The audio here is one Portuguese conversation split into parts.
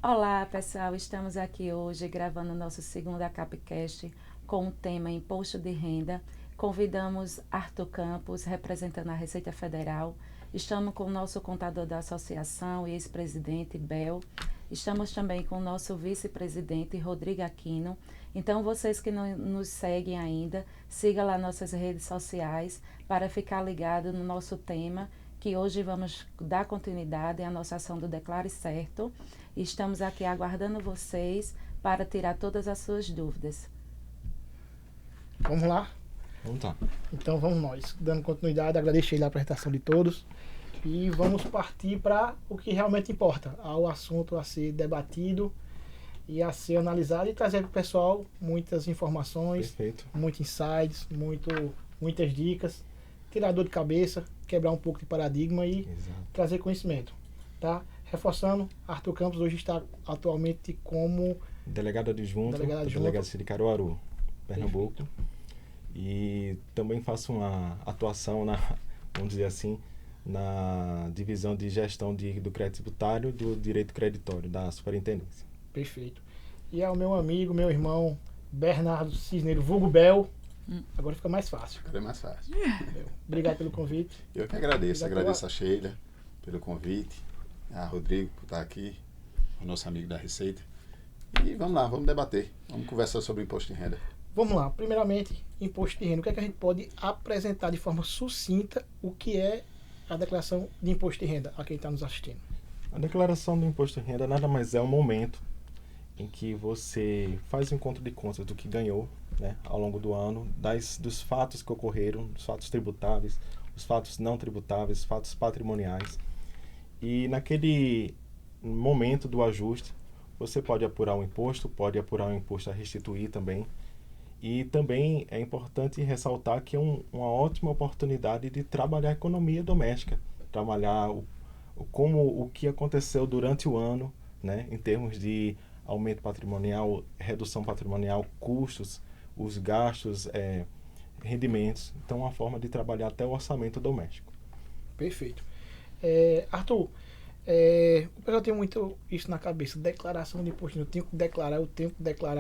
Olá, pessoal. Estamos aqui hoje gravando nosso segundo ACAPcast com o tema Imposto de Renda. Convidamos Arthur Campos, representando a Receita Federal. Estamos com o nosso contador da associação e ex-presidente, Bel. Estamos também com o nosso vice-presidente, Rodrigo Aquino. Então, vocês que não nos seguem ainda, siga lá nossas redes sociais para ficar ligado no nosso tema, que hoje vamos dar continuidade à nossa ação do Declare Certo. Estamos aqui aguardando vocês para tirar todas as suas dúvidas. Vamos lá? Vamos lá. Então vamos nós. Dando continuidade, agradeço aí a apresentação de todos. E vamos partir para o que realmente importa, ao assunto a ser debatido e a ser analisado e trazer para o pessoal muitas informações, Perfeito. muitos insights, muitas dicas, tirar dor de cabeça, quebrar um pouco de paradigma e Exato. trazer conhecimento. Tá? Reforçando, Arthur Campos hoje está atualmente como Delegado adjunto Delegado da adjunto. Delegacia de Caruaru, Pernambuco. E também faço uma atuação, vamos dizer assim, na divisão de gestão do crédito tributário do direito creditório da Superintendência. Perfeito. E é o meu amigo, meu irmão, Bernardo Cisneiro, vulgo Bel. Agora fica mais fácil. Agora é mais fácil. Bel. Obrigado pelo convite. Eu que agradeço. Obrigado Agradeço a Sheila pelo convite, a Rodrigo por estar aqui, o nosso amigo da Receita. E vamos lá, vamos debater. Vamos conversar sobre o imposto de renda. Vamos lá. Primeiramente, imposto de renda. O que é que a gente pode apresentar de forma sucinta o que é a declaração de imposto de renda a quem está nos assistindo? A declaração do imposto de renda nada mais é um momento em que você faz um encontro de contas do que ganhou, né, ao longo do ano, dos fatos que ocorreram, dos fatos tributáveis, os fatos não tributáveis, os fatos patrimoniais. E naquele momento do ajuste, você pode apurar um imposto a restituir também. E também é importante ressaltar que é uma ótima oportunidade de trabalhar a economia doméstica, trabalhar o que aconteceu durante o ano, né, em termos de aumento patrimonial, redução patrimonial, custos, os gastos, rendimentos. Então, é uma forma de trabalhar até o orçamento doméstico. Perfeito. Arthur, o pessoal tem muito isso na cabeça, declaração de imposto. Eu tenho que declarar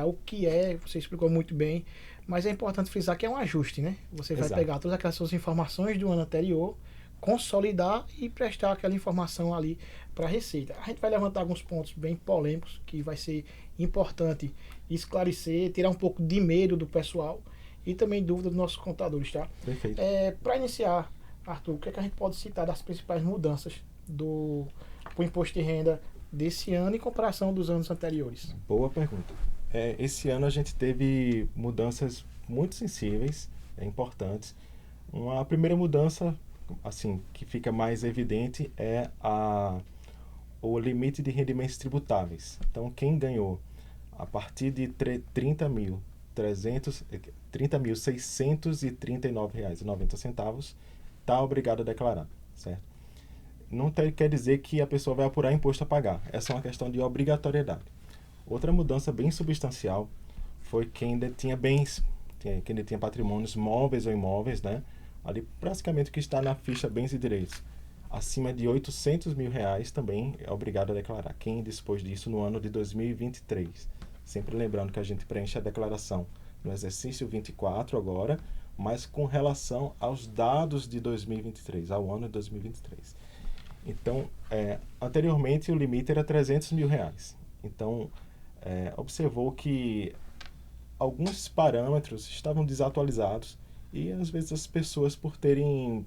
o que é, você explicou muito bem, mas é importante frisar que é um ajuste, né? Você vai Exato. pegar todas aquelas suas informações do ano anterior, consolidar e prestar aquela informação ali para a Receita. A gente vai levantar alguns pontos bem polêmicos que vai ser importante esclarecer, tirar um pouco de medo do pessoal e também dúvida dos nossos contadores, tá? Perfeito. Para iniciar, Arthur, o que é que a gente pode citar das principais mudanças do imposto de renda desse ano em comparação dos anos anteriores? Boa pergunta. Esse ano a gente teve mudanças muito sensíveis, importantes. Uma primeira mudança, assim, que fica mais evidente é o limite de rendimentos tributáveis. Então, quem ganhou a partir de R$ 30.639,90 está obrigado a declarar, certo? Não quer dizer que a pessoa vai apurar imposto a pagar. Essa é uma questão de obrigatoriedade. Outra mudança bem substancial foi quem detinha bens, quem detinha patrimônios móveis ou imóveis, né? Ali praticamente o que está na ficha bens e direitos. Acima de R$800 mil também é obrigado a declarar. Quem dispôs disso no ano de 2023. Sempre lembrando que a gente preenche a declaração no exercício 24 agora, mas com relação aos dados de 2023, ao ano de 2023. Então, anteriormente o limite era R$300 mil. Então, observou que alguns parâmetros estavam desatualizados e às vezes as pessoas, por terem,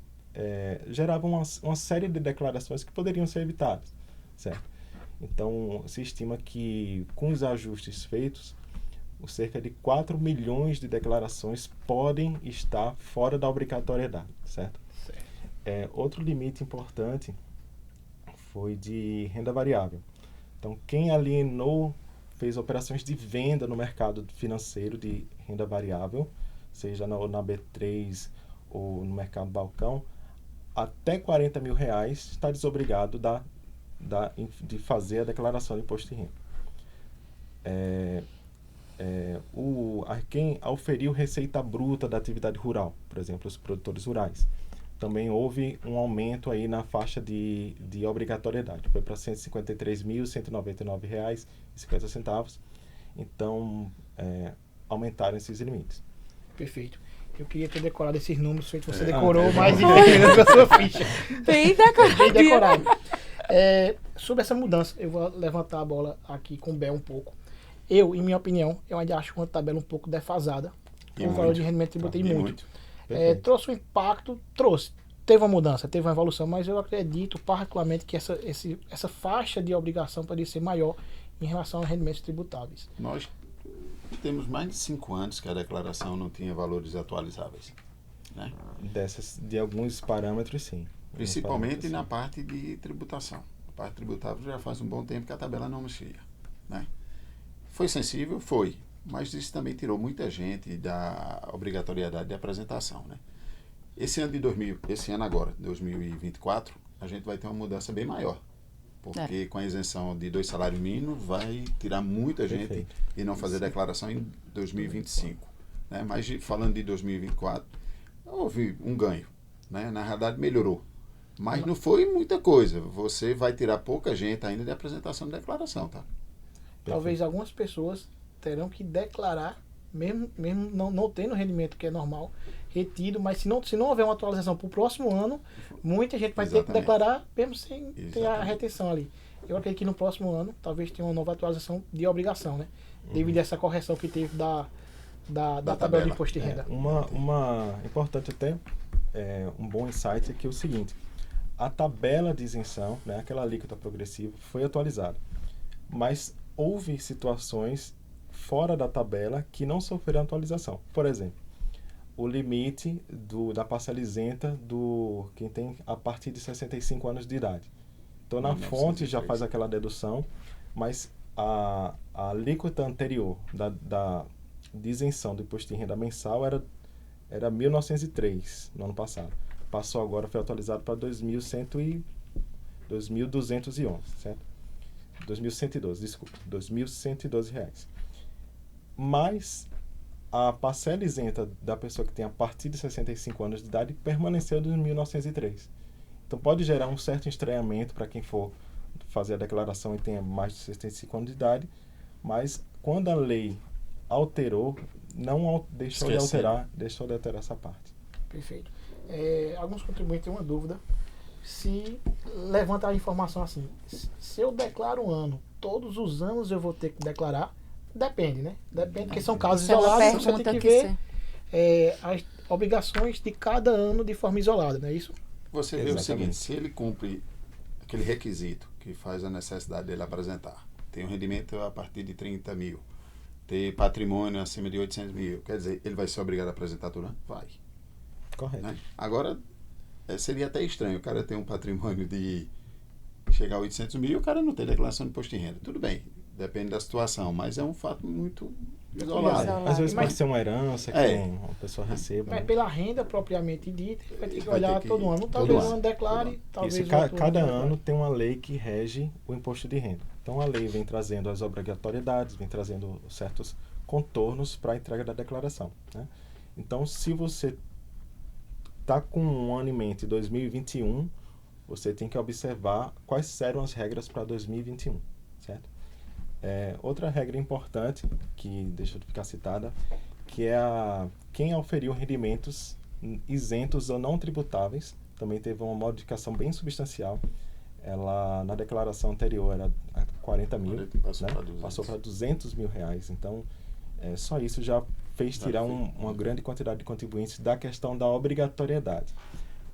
geravam uma série de declarações que poderiam ser evitadas, certo? Então, se estima que com os ajustes feitos, cerca de 4 milhões de declarações podem estar fora da obrigatoriedade, certo? Outro limite importante foi de renda variável. Então, quem alienou, fez operações de venda no mercado financeiro de renda variável, seja na B3 ou no mercado balcão, até R$40 mil está desobrigado de fazer a declaração de imposto de renda. Quem auferiu receita bruta da atividade rural, por exemplo, os produtores rurais, também houve um aumento aí na faixa de obrigatoriedade. Foi para R$ 153.199,50. Então, aumentaram esses limites. Perfeito. Eu queria ter decorado esses números, sei que você decorou, mas enfim, na sua ficha. Bem decorado. Bem decorado. Sobre essa mudança, eu vou levantar a bola aqui com o Bel um pouco. Eu, em minha opinião, eu ainda acho uma tabela um pouco defasada. E O valor de rendimento tributário E muito. Perfeito. Trouxe um impacto, teve uma mudança, teve uma evolução, mas eu acredito particularmente que essa faixa de obrigação poderia ser maior em relação a rendimentos tributáveis. Nós temos mais de 5 anos que a declaração não tinha valores atualizáveis, né? De alguns parâmetros, sim. Principalmente na parte de tributação. A parte tributável já faz um bom tempo que a tabela não mexia, né? Foi sensível? Foi. Mas isso também tirou muita gente da obrigatoriedade de apresentação, né? Esse ano agora, 2024, a gente vai ter uma mudança bem maior. Porque com a isenção de 2 salários mínimos vai tirar muita gente Perfeito. e não fazer declaração em 2025. Né? Mas falando de 2024, houve um ganho, né? Na realidade melhorou. Mas não foi muita coisa. Você vai tirar pouca gente ainda de apresentação de declaração, tá? Talvez algumas pessoas terão que declarar, mesmo não tendo rendimento que é normal, retido, mas se não houver uma atualização para o próximo ano, muita gente vai ter que Exatamente. declarar mesmo sem ter a Exatamente. retenção ali. Eu acredito que no próximo ano talvez tenha uma nova atualização de obrigação, né? Devido a essa correção que teve da tabela de imposto de renda. Uma importante até, um bom insight aqui é o seguinte: a tabela de isenção, né, aquela alíquota progressiva, foi atualizada, mas houve situações fora da tabela que não sofreram atualização. Por exemplo, o limite da parcela isenta do quem tem a partir de 65 anos de idade. Então, na fonte já faz aquela dedução, mas a alíquota anterior de isenção do imposto de renda mensal era 1.903 no ano passado. Passou agora, foi atualizado para 2.211, certo? 2.112, desculpa, R$2.112. Mas a parcela isenta da pessoa que tem a partir de 65 anos de idade permaneceu dos 1.903. Então pode gerar um certo estranhamento para quem for fazer a declaração e tenha mais de 65 anos de idade, mas quando a lei alterou, não deixou de alterar essa parte. Perfeito. Alguns contribuintes têm uma dúvida. Se levanta a informação assim, se eu declaro um ano, todos os anos eu vou ter que declarar? Depende, né? Depende, porque são casos Essa é uma isolados, você tem pergunta que que ver as obrigações de cada ano de forma isolada, não é isso? Você vê o Exatamente. seguinte: se ele cumpre aquele requisito que faz a necessidade dele apresentar, tem um rendimento a partir de 30 mil, tem patrimônio acima de 800 mil, quer dizer, ele vai ser obrigado a apresentar tudo? Vai. Correto. Né? Agora, seria até estranho o cara ter um patrimônio de chegar a 800 mil e o cara não ter declaração de imposto de renda. Tudo bem, depende da situação, mas é um fato muito isolado. Isolado. Às vezes Mas- pode ser uma herança que uma pessoa receba. Mas né? pela renda propriamente dita, vai ter que Vai ter olhar que- todo ano. todo Talvez ano. um ano declare, Todo talvez Isso, outro cada não declare. ano tem uma lei que rege o imposto de renda. Então a lei vem trazendo as obrigatoriedades, vem trazendo certos contornos para a entrega da declaração, né? Então, se você está com um ano em mente 2021, você tem que observar quais serão as regras para 2021, certo? Outra regra importante, que deixa eu ficar citada, que é quem auferiu rendimentos isentos ou não tributáveis, também teve uma modificação bem substancial. Ela, na declaração anterior, era 40 mil, Passou né? para 200. Passou para 200 mil reais. Então, só isso já fez tirar uma grande quantidade de contribuintes da questão da obrigatoriedade.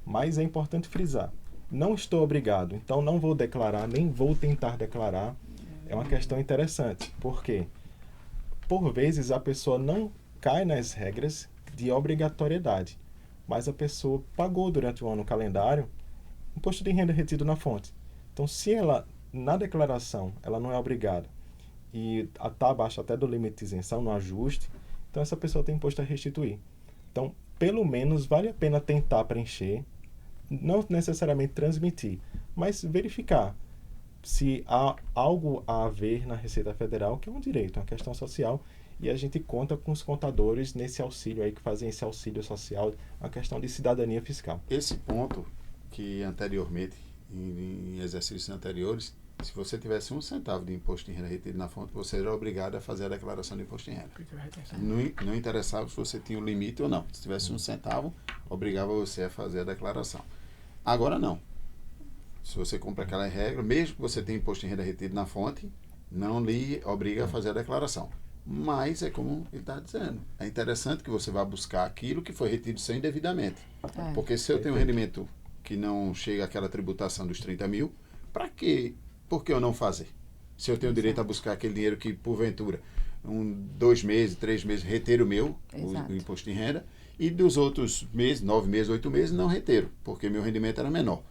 Mas é importante frisar, não estou obrigado, então não vou declarar, nem vou tentar declarar. É uma questão interessante, porque por vezes a pessoa não cai nas regras de obrigatoriedade, mas a pessoa pagou durante o ano calendário imposto de renda retido na fonte. Então, se ela, na declaração, ela não é obrigada e está abaixo até do limite de isenção, no ajuste, então essa pessoa tem imposto a restituir. Então, pelo menos, vale a pena tentar preencher, não necessariamente transmitir, mas verificar. se há algo a ver na Receita Federal, que é um direito, uma questão social, e a gente conta com os contadores nesse auxílio aí, que fazem esse auxílio social, uma questão de cidadania fiscal. Esse ponto que anteriormente, em exercícios anteriores, se você tivesse 1 centavo de imposto de renda retido na fonte, você era obrigado a fazer a declaração de imposto de renda. Não interessava se você tinha o limite ou não. Se tivesse 1 centavo, obrigava você a fazer a declaração. Agora não. Se você cumpre aquela regra, mesmo que você tenha imposto de renda retido na fonte, não lhe obriga a fazer a declaração. Mas é como ele está dizendo. É interessante que você vá buscar aquilo que foi retido sem devidamente. Porque se eu tenho um rendimento que não chega àquela tributação dos 30 mil, para quê? Por que eu não fazer? Se eu tenho direito a buscar aquele dinheiro que, porventura, 2 meses, 3 meses, reter o meu, o imposto de renda, e dos outros meses, 9 meses, 8 meses, não reter, porque meu rendimento era menor.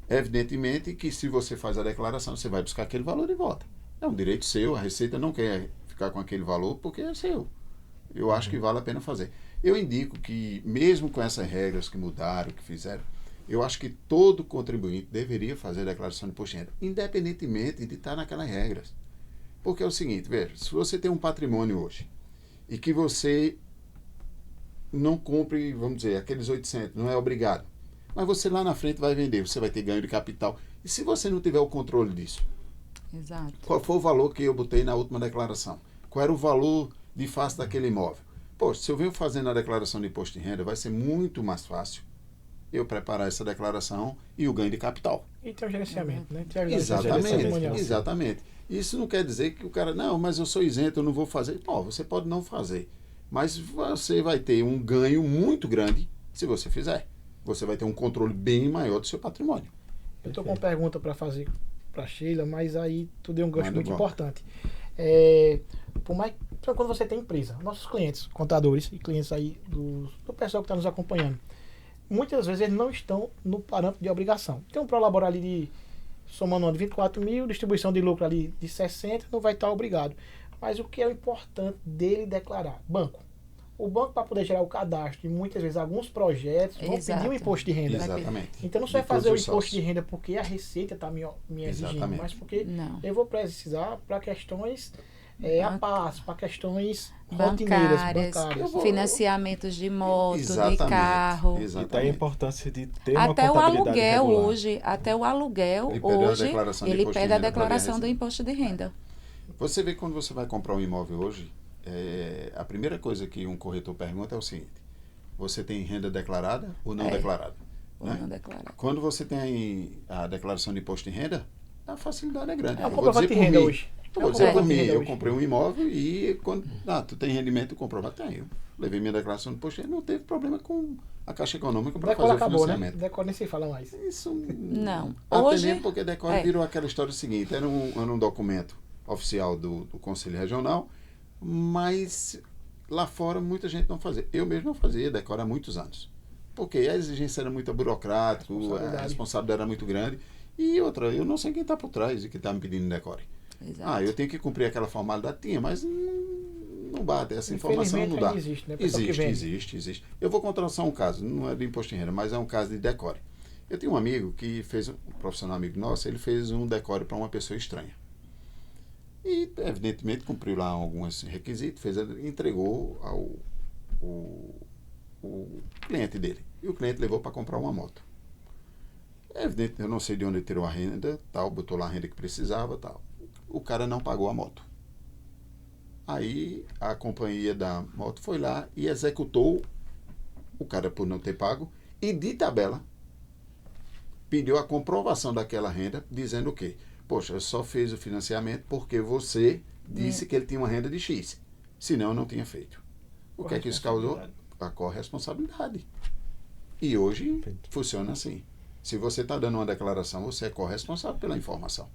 Evidentemente que se você faz a declaração, você vai buscar aquele valor de volta. É um direito seu, a Receita não quer ficar com aquele valor porque é seu. Eu acho que vale a pena fazer. Eu indico que, mesmo com essas regras que mudaram, que fizeram, eu acho que todo contribuinte deveria fazer a declaração de imposto de renda, independentemente de estar naquelas regras. Porque é o seguinte, veja, se você tem um patrimônio hoje e que você não compre, vamos dizer, aqueles 800, não é obrigado, mas você lá na frente vai vender, você vai ter ganho de capital. E se você não tiver o controle disso? Exato. Qual foi o valor que eu botei na última declaração? Qual era o valor de face daquele imóvel? Poxa, se eu venho fazendo a declaração de imposto de renda, vai ser muito mais fácil eu preparar essa declaração e o ganho de capital. E tem o gerenciamento, né? Exatamente. Isso não quer dizer que o cara, não, mas eu sou isento, eu não vou fazer. Não, você pode não fazer. Mas você vai ter um ganho muito grande se você fizer. Você vai ter um controle bem maior do seu patrimônio. Eu estou com uma pergunta para fazer para Sheila, mas aí tu deu um gancho muito importante. Por mais quando você tem empresa, nossos clientes, contadores e clientes aí do pessoal que está nos acompanhando, muitas vezes eles não estão no parâmetro de obrigação. Tem um prolabore ali de somando de 24 mil, distribuição de lucro ali de 60, não vai estar obrigado. Mas o que é importante dele declarar? Banco. O banco, para poder gerar o cadastro, e muitas vezes alguns projetos vão pedir o imposto de renda. Exatamente. Então não só vai fazer o imposto de renda porque a Receita está me exigindo, mas porque eu vou precisar para questões para questões rotineiras, bancárias. Financiamentos de moto, de carro. E daí a importância de ter uma até contabilidade o aluguel regular. hoje, até o aluguel hoje, ele pede a declaração do imposto de renda. Você vê que quando você vai comprar um imóvel hoje, a primeira coisa que um corretor pergunta é o seguinte: você tem renda declarada ou não declarada? Ou não declarada. Quando você tem a declaração de imposto de renda, a facilidade é grande. É o comprovante de renda hoje. Eu vou dizer por mim, eu comprei um imóvel e quando tu tem rendimento, comprovado? Tenho. Levei minha declaração de imposto de renda, não teve problema com a Caixa Econômica para fazer o financiamento. Né? Decora nem se fala mais. Isso não. Até mesmo porque Decora virou aquela história seguinte, era um documento oficial do Conselho Regional, mas lá fora muita gente não fazia. Eu mesmo não fazia Decora há muitos anos. Porque a exigência era muito burocrática, a responsabilidade era muito grande. E outra, eu não sei quem está por trás e que está me pedindo Decore. Exato. Eu tenho que cumprir aquela formalidade, mas não bate, essa informação não dá. Existe, né? Existe. Eu vou contar só um caso, não é de imposto de renda, mas é um caso de Decore. Eu tenho um amigo que fez, um profissional amigo nosso, ele fez um Decore para uma pessoa estranha. E, evidentemente, cumpriu lá alguns requisitos, entregou ao o cliente dele. E o cliente levou para comprar uma moto. Evidente, eu não sei de onde ele tirou a renda, botou lá a renda que precisava, tal. O cara não pagou a moto. Aí a companhia da moto foi lá e executou o cara por não ter pago e de tabela pediu a comprovação daquela renda, dizendo o quê? Poxa, eu só fiz o financiamento porque você disse que ele tinha uma renda de X. Senão eu não tinha feito. O que é que isso causou? A corresponsabilidade. E hoje funciona assim. Se você está dando uma declaração, você é corresponsável pela informação.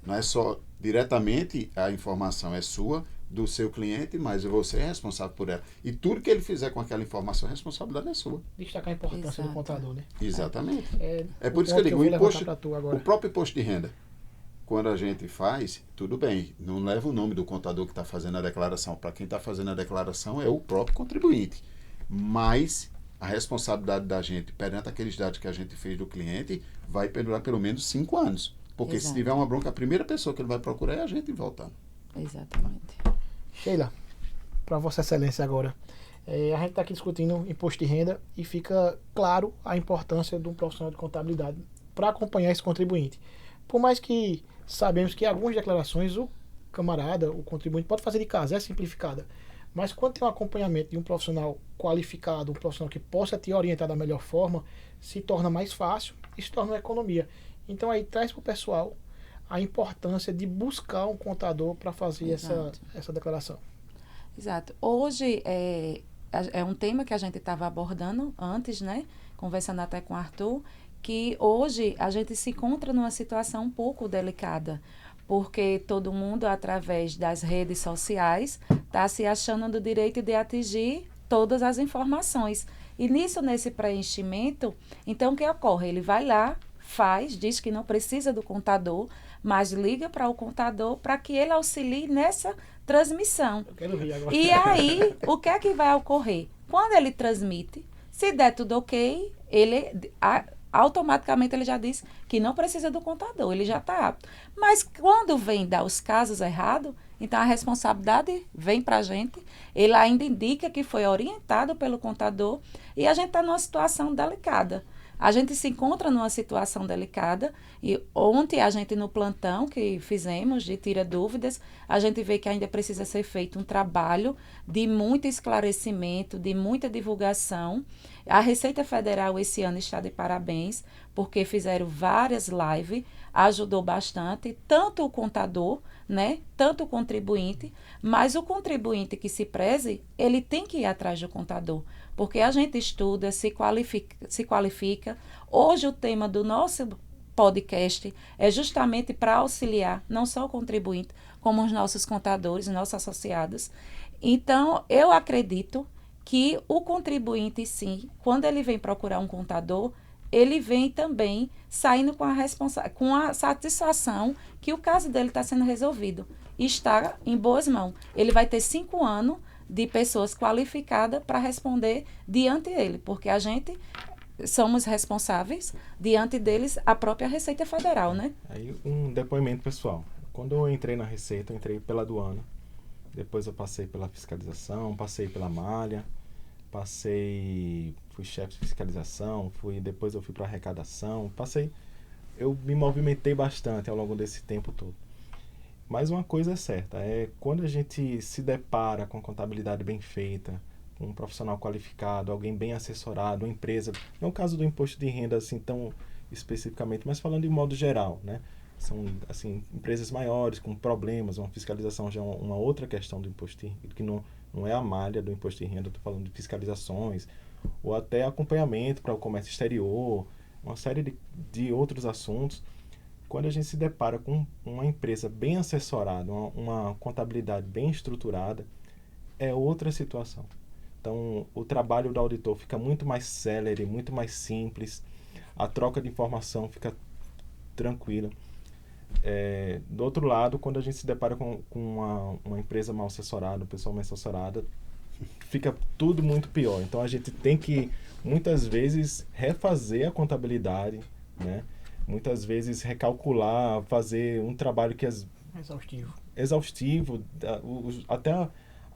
Não é só diretamente a informação é sua, do seu cliente, mas você é responsável por ela. E tudo que ele fizer com aquela informação, a responsabilidade é sua. Destacar a importância do contador, né? Exatamente. É por isso que eu digo, o próprio imposto de renda, quando a gente faz, tudo bem, não leva o nome do contador que está fazendo a declaração. Para quem está fazendo a declaração é o próprio contribuinte. Mas a responsabilidade da gente perante aqueles dados que a gente fez do cliente vai perdurar pelo menos 5 anos. Porque Exato. se tiver uma bronca, a primeira pessoa que ele vai procurar é a gente voltando. Exatamente. Sheila, para Vossa Excelência agora. A gente está aqui discutindo imposto de renda e fica claro a importância de um profissional de contabilidade para acompanhar esse contribuinte. Por mais que sabemos que algumas declarações o camarada, o contribuinte pode fazer de casa, é simplificada. Mas quando tem um acompanhamento de um profissional qualificado, um profissional que possa te orientar da melhor forma, se torna mais fácil e se torna uma economia. Então aí traz para o pessoal a importância de buscar um contador para fazer essa declaração. Exato. Hoje é um tema que a gente estava abordando antes, né? Conversando até com o Arthur, que hoje a gente se encontra numa situação um pouco delicada, porque todo mundo, através das redes sociais, está se achando do direito de atingir todas as informações. E nesse preenchimento, então o que ocorre? Ele vai lá, diz que não precisa do contador, mas liga para o contador para que ele auxilie nessa transmissão. Eu quero rir agora. E aí, o que é que vai ocorrer? Quando ele transmite, se der tudo ok, automaticamente ele já diz que não precisa do contador, ele já está apto. Mas quando vem dar os casos errados, então a responsabilidade vem para a gente, ele ainda indica que foi orientado pelo contador e a gente está numa situação delicada. A gente se encontra numa situação delicada e ontem a gente no plantão que fizemos de Tira Dúvidas, a gente vê que ainda precisa ser feito um trabalho de muito esclarecimento, de muita divulgação. A Receita Federal esse ano está de parabéns, porque fizeram várias lives, ajudou bastante, tanto o contador, né, tanto o contribuinte, mas o contribuinte que se preze, ele tem que ir atrás do contador, porque a gente estuda, se qualifica. Hoje o tema do nosso podcast é justamente para auxiliar não só o contribuinte, como os nossos contadores, nossos associados. Então, eu acredito que o contribuinte, sim, quando ele vem procurar um contador, ele vem também saindo com a satisfação que o caso dele está sendo resolvido. E está em boas mãos. Ele vai ter 5 anos de pessoas qualificadas para responder diante dele, porque a gente somos responsáveis diante deles, a própria Receita Federal, né? Aí um depoimento pessoal. Quando eu entrei na Receita, eu entrei pela aduana, depois eu passei pela fiscalização, passei pela malha, fui chefe de fiscalização, depois eu fui para arrecadação, eu me movimentei bastante ao longo desse tempo todo. Mas uma coisa é certa, quando a gente se depara com a contabilidade bem feita, com um profissional qualificado, alguém bem assessorado, uma empresa, não é o caso do imposto de renda assim tão especificamente, mas falando de modo geral, né? São assim, empresas maiores com problemas, uma fiscalização já é uma outra questão do imposto de renda, que não é a malha do imposto de renda, estou falando de fiscalizações, ou até acompanhamento para o comércio exterior, uma série de outros assuntos. Quando a gente se depara com uma empresa bem assessorada, uma contabilidade bem estruturada, é outra situação. Então, o trabalho do auditor fica muito mais célere, muito mais simples, a troca de informação fica tranquila. Do outro lado, quando a gente se depara com uma empresa mal assessorada, um pessoal mal assessorada, fica tudo muito pior. Então, a gente tem que, muitas vezes, refazer a contabilidade, né? Muitas vezes recalcular, fazer um trabalho que é exaustivo, até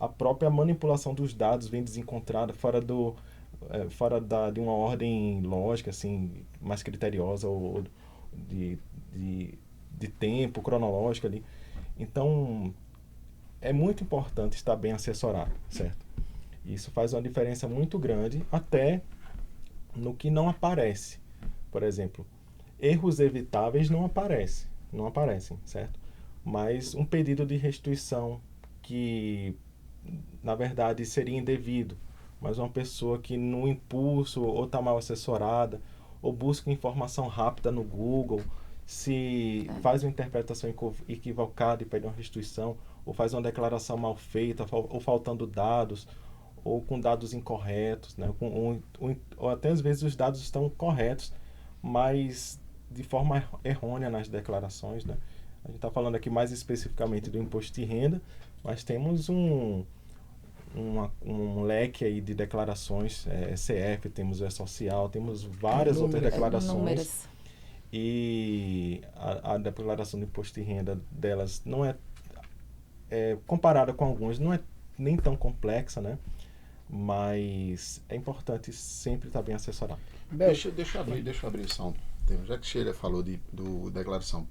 a própria manipulação dos dados vem desencontrada, fora de uma ordem lógica, assim, mais criteriosa, ou de tempo, cronológica ali. Então, é muito importante estar bem assessorado, certo? Isso faz uma diferença muito grande, até no que não aparece. Por exemplo, erros evitáveis não aparecem, certo? Mas um pedido de restituição que, na verdade, seria indevido, mas uma pessoa que no impulso ou está mal assessorada, ou busca informação rápida no Google, se faz uma interpretação equivocada e pede uma restituição, ou faz uma declaração mal feita, ou faltando dados, ou com dados incorretos, né? Ou até às vezes os dados estão corretos, mas de forma errônea nas declarações, né? A gente está falando aqui mais especificamente do imposto de renda, mas temos um leque aí de declarações, CF, temos o E-Social, temos várias outras declarações. Números. e a declaração do imposto de renda delas não comparada com algumas, não é nem tão complexa, né? Mas é importante sempre estar bem assessorado. Deixa eu abrir só um tema. Já que Sheila falou do declaração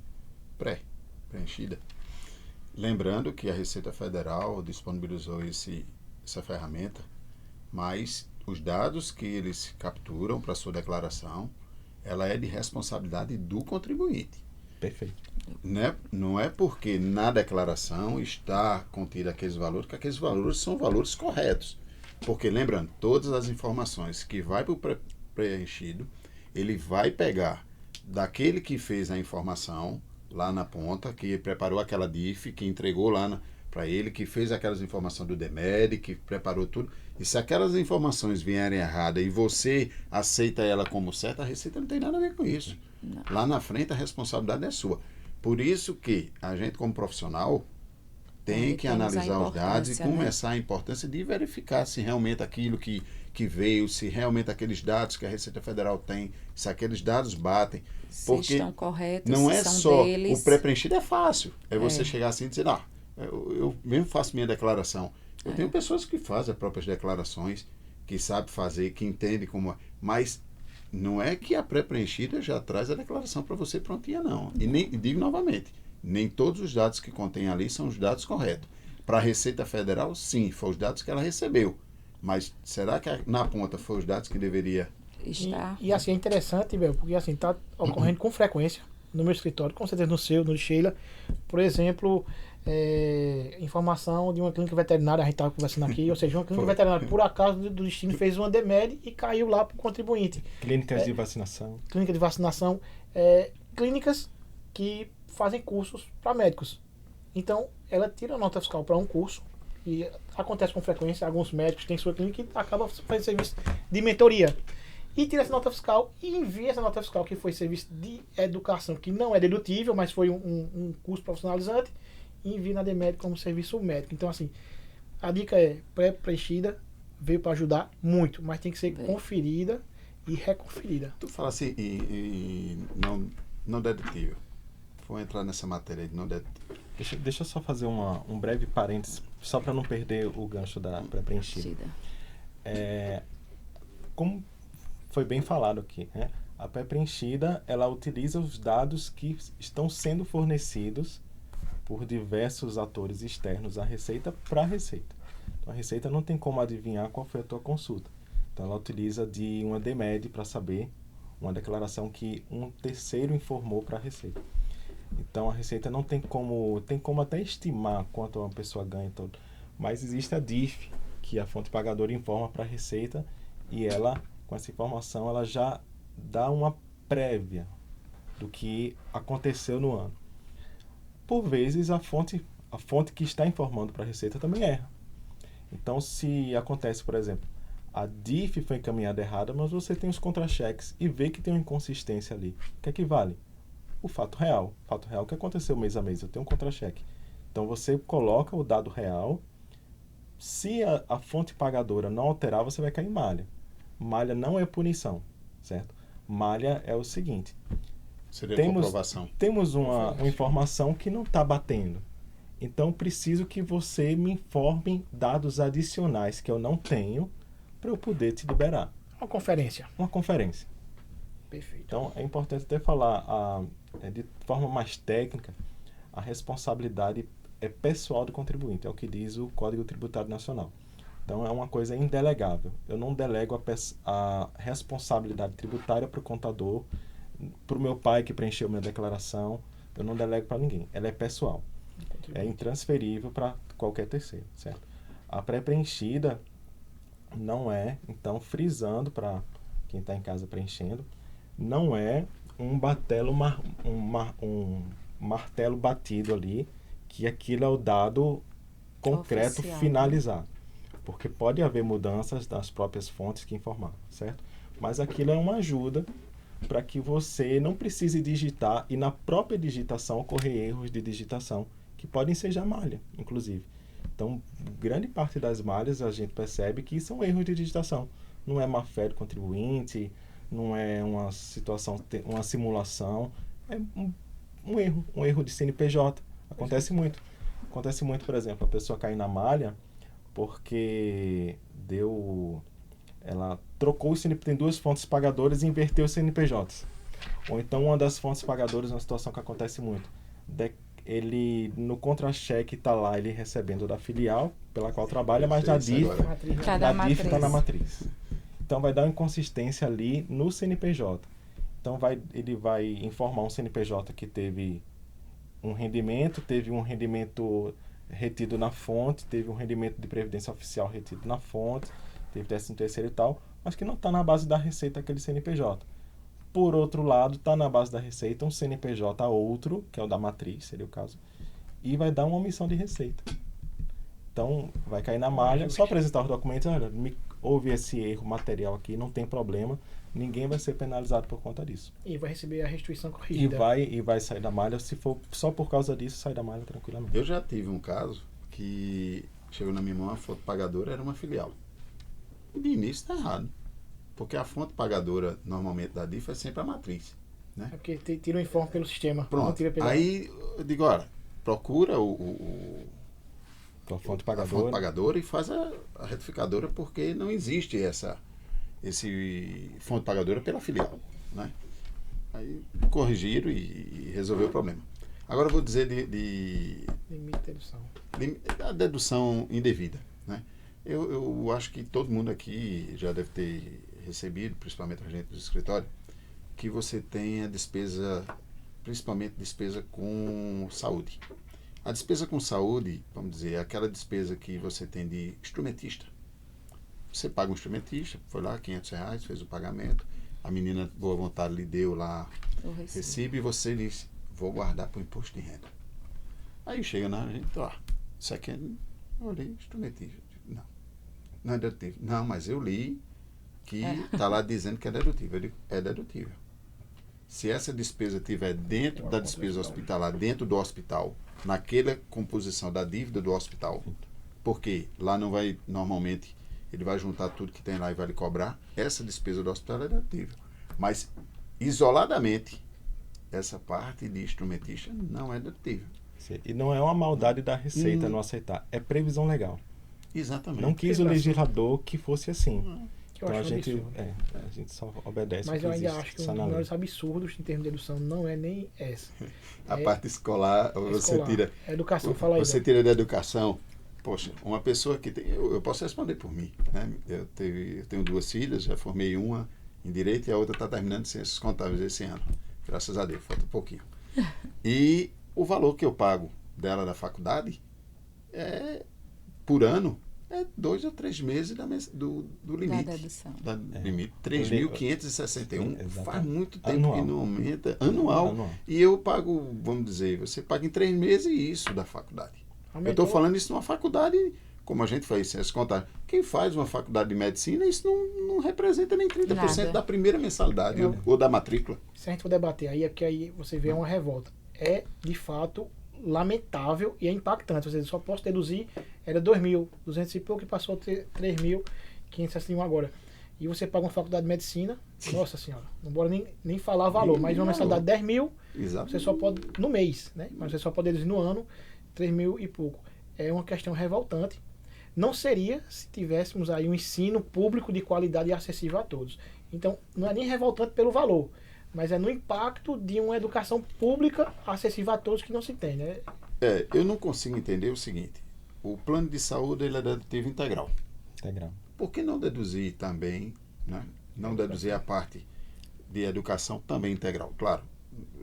pré-preenchida, lembrando que a Receita Federal disponibilizou essa ferramenta, mas os dados que eles capturam para sua declaração, ela é de responsabilidade do contribuinte. Perfeito. Não é porque na declaração está contido aqueles valores, que aqueles valores são valores corretos. Porque, lembrando, todas as informações que vai para o preenchido, ele vai pegar daquele que fez a informação lá na ponta, que preparou aquela DIF, que entregou lá para ele, que fez aquelas informações do DEMED, que preparou tudo. E se aquelas informações vierem erradas e você aceita ela como certa, a Receita não tem nada a ver com isso. Não. Lá na frente a responsabilidade é sua. Por isso que a gente, como profissional, tem que analisar os dados e começar a importância de verificar se realmente aquilo que veio, se realmente aqueles dados que a Receita Federal tem, se aqueles dados batem. Porque estão corretos, não é são só deles. O pré-preenchido é fácil. É você chegar assim e dizer, eu mesmo faço minha declaração. Eu tenho pessoas que fazem as próprias declarações, que sabem fazer, que entendem como... Mas não é que a pré-preenchida já traz a declaração para você prontinha, não. E digo novamente, nem todos os dados que contém ali são os dados corretos. Para a Receita Federal, sim, foram os dados que ela recebeu. Mas será que na ponta foram os dados que deveria estar? E assim, é interessante, Bel, porque assim, está ocorrendo com frequência no meu escritório, com certeza no seu, no de Sheila. Por exemplo, informação de uma clínica veterinária, a gente estava conversando aqui, ou seja, uma clínica veterinária, por acaso, do destino, fez uma DEMED e caiu lá para o contribuinte. Clínicas de vacinação. Clínica de vacinação. Clínicas que fazem cursos para médicos. Então, ela tira a nota fiscal para um curso, e acontece com frequência, alguns médicos têm sua clínica e acabam fazendo serviço de mentoria. E tira essa nota fiscal e envia essa nota fiscal, que foi serviço de educação, que não é dedutível, mas foi um curso profissionalizante, e envia na DEMED como serviço médico. Então, assim, a dica é pré-preenchida, veio para ajudar muito, mas tem que ser conferida e reconferida. Tu fala assim, e não dedutível. Vou entrar nessa matéria de não dedutível. Deixa eu só fazer um breve parênteses, só para não perder o gancho da pré-preenchida. Como foi bem falado aqui, né? A pré-preenchida, ela utiliza os dados que estão sendo fornecidos por diversos atores externos à Receita para a Receita. Então, a Receita não tem como adivinhar qual foi a tua consulta. Então, ela utiliza de uma DEMED para saber uma declaração que um terceiro informou para a Receita. Então, a Receita não tem como até estimar quanto uma pessoa ganha, mas existe a DIF, que a fonte pagadora informa para a Receita, e ela, com essa informação, ela já dá uma prévia do que aconteceu no ano. Por vezes, a fonte que está informando para a Receita também erra. Então, se acontece, por exemplo, a DIF foi encaminhada errada, mas você tem os contra-cheques e vê que tem uma inconsistência ali. O que é que vale? O fato real. O fato real que aconteceu mês a mês. Eu tenho um contra-cheque. Então, você coloca o dado real. Se a fonte pagadora não alterar, você vai cair em malha. Malha não é punição, certo? Malha é o seguinte. Seria comprovação. Temos uma informação que não está batendo. Então, preciso que você me informe dados adicionais que eu não tenho para eu poder te liberar. Uma conferência. Uma conferência. Perfeito. Então, é importante até falar de forma mais técnica, a responsabilidade é pessoal do contribuinte, é o que diz o Código Tributário Nacional. Então, é uma coisa indelegável. Eu não delego a responsabilidade tributária para o contador, para o meu pai que preencheu minha declaração, eu não delego para ninguém. Ela é pessoal. É intransferível para qualquer terceiro, certo? A pré-preenchida não é, então, frisando para quem está em casa preenchendo, não é um martelo batido ali, que aquilo é o dado concreto oficial, finalizado. Porque pode haver mudanças das próprias fontes que informaram, certo? Mas aquilo é uma ajuda para que você não precise digitar e na própria digitação ocorrer erros de digitação, que podem ser já malha, inclusive. Então, grande parte das malhas a gente percebe que são erros de digitação. Não é má-fé do contribuinte, não é uma situação, uma simulação, é um erro de CNPJ. Acontece muito. Acontece muito, por exemplo, a pessoa cair na malha porque ela trocou o CNPJ, tem duas fontes pagadoras e inverteu os CNPJs. Ou então uma das fontes pagadoras é uma situação que acontece muito. Ele, no contra-cheque, está lá, ele recebendo da filial pela qual trabalha, mas na DIF está na matriz. Então vai dar uma inconsistência ali no CNPJ. Então ele vai informar um CNPJ que teve um rendimento retido na fonte, teve um rendimento de previdência oficial retido na fonte, teve 13º e tal, mas que não está na base da receita aquele CNPJ. Por outro lado, está na base da receita um CNPJ outro, que é o da matriz, seria o caso, e vai dar uma omissão de receita. Então, vai cair na malha, só apresentar os documentos, olha, houve esse erro material aqui, não tem problema, ninguém vai ser penalizado por conta disso. E vai receber a restituição corrigida. E vai sair da malha, se for só por causa disso, sai da malha tranquilamente. Eu já tive um caso que chegou na minha mão, a fonte pagadora era uma filial. De início está errado. Porque a fonte pagadora, normalmente, da DIF é sempre a matriz. Né? É porque tira o informe pelo sistema. Pronto. Aí, eu digo, olha, procura a fonte pagadora e faz a retificadora, porque não existe esse fonte pagadora pela filial. Né? Aí corrigiram e resolveu o problema. Agora eu vou dizer de limite de dedução. A dedução indevida. Né? Eu acho que todo mundo aqui já deve ter recebido, principalmente a gente do escritório, que você tenha despesa, principalmente despesa com saúde. A despesa com saúde, vamos dizer, é aquela despesa que você tem de instrumentista. Você paga um instrumentista, foi lá, R$500, fez o pagamento, a menina, boa vontade, lhe deu lá o recibo e você diz, vou guardar para o imposto de renda. Aí chega na gente, isso aqui é, eu olhei, instrumentista. Não é dedutível. Não, mas eu li que está lá dizendo que é dedutível. Eu digo, é dedutível. Se essa despesa estiver dentro da despesa hospitalar, dentro do hospital, naquela composição da dívida do hospital, porque lá não vai, normalmente, ele vai juntar tudo que tem lá e vai lhe cobrar, essa despesa do hospital é dedutível. Mas, isoladamente, essa parte de instrumentista não é dedutível. E não é uma maldade da Receita não aceitar, é previsão legal. Exatamente. Não quis o legislador que fosse assim. Que então a gente só obedece. Mas eu ainda acho que um dos maiores absurdos em termos de dedução não é nem essa. A parte escolar, você tira. Educação, fala aí. Você tira da educação. Poxa, uma pessoa que tem. Eu posso responder por mim. Né? Eu tenho 2 filhas, já formei uma em Direito e a outra está terminando Ciências Contábeis esse ano. Graças a Deus, falta um pouquinho. E o valor que eu pago dela da faculdade por ano é 2 ou 3 meses do limite. Da dedução. Limite 3.561. Faz muito tempo anual. Que não aumenta. Anual. E eu pago, vamos dizer, você paga em 3 meses isso da faculdade. Aumentou. Eu estou falando isso numa faculdade, como a gente faz ciências contábeis. Quem faz uma faculdade de medicina, isso não representa nem 30% Nada. Da primeira mensalidade ou da matrícula. Se a gente for debater aí, é que aí você vê uma revolta. É, de fato, lamentável e é impactante. Ou seja, eu só posso deduzir, era 2.200 e pouco e passou a ter 3.561 agora. E você paga uma faculdade de medicina, nossa senhora, não bora nem falar valor, mas uma mensalidade de 10 mil, você só pode, no mês, né? Mas você só pode deduzir no ano 3.000 e pouco. É uma questão revoltante. Não seria se tivéssemos aí um ensino público de qualidade e acessível a todos. Então, não é nem revoltante pelo valor, mas é no impacto de uma educação pública acessível a todos que não se tem, né? Eu não consigo entender o seguinte. O plano de saúde ele é dedutivo integral. Por que não deduzir também, né? Não deduzir a parte de educação também integral? Claro,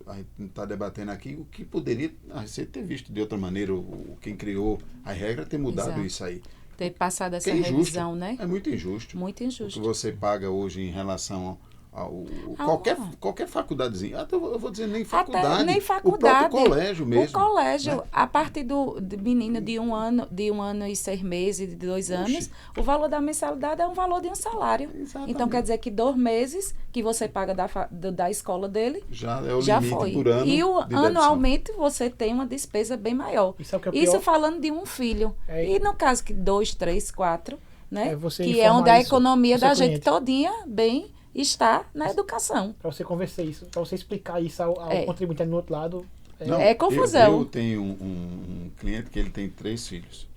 a gente está debatendo aqui o que poderia a Receita ter visto de outra maneira, quem criou a regra ter mudado Exato. Isso aí. Ter passado essa injusto, revisão, né? É muito injusto. Muito injusto. O que você paga hoje em relação qualquer faculdadezinha. Até eu vou dizer nem faculdade. Até nem faculdade. O próprio colégio mesmo. O colégio, né? a partir do menino de um ano e 6 meses, de 2 anos, o valor da mensalidade é um valor de um salário. Exatamente. Então quer dizer que 2 meses que você paga da escola dele já é o já limite foi. Por ano. E anualmente você tem uma despesa bem maior. Isso falando de um filho. E no caso que 2, 3, 4, né? Que é onde a economia da gente todinha bem está na educação. Para você conversar isso, para você explicar isso ao contribuinte no outro lado. Não, É confusão. Eu tenho um cliente que ele tem 3 filhos.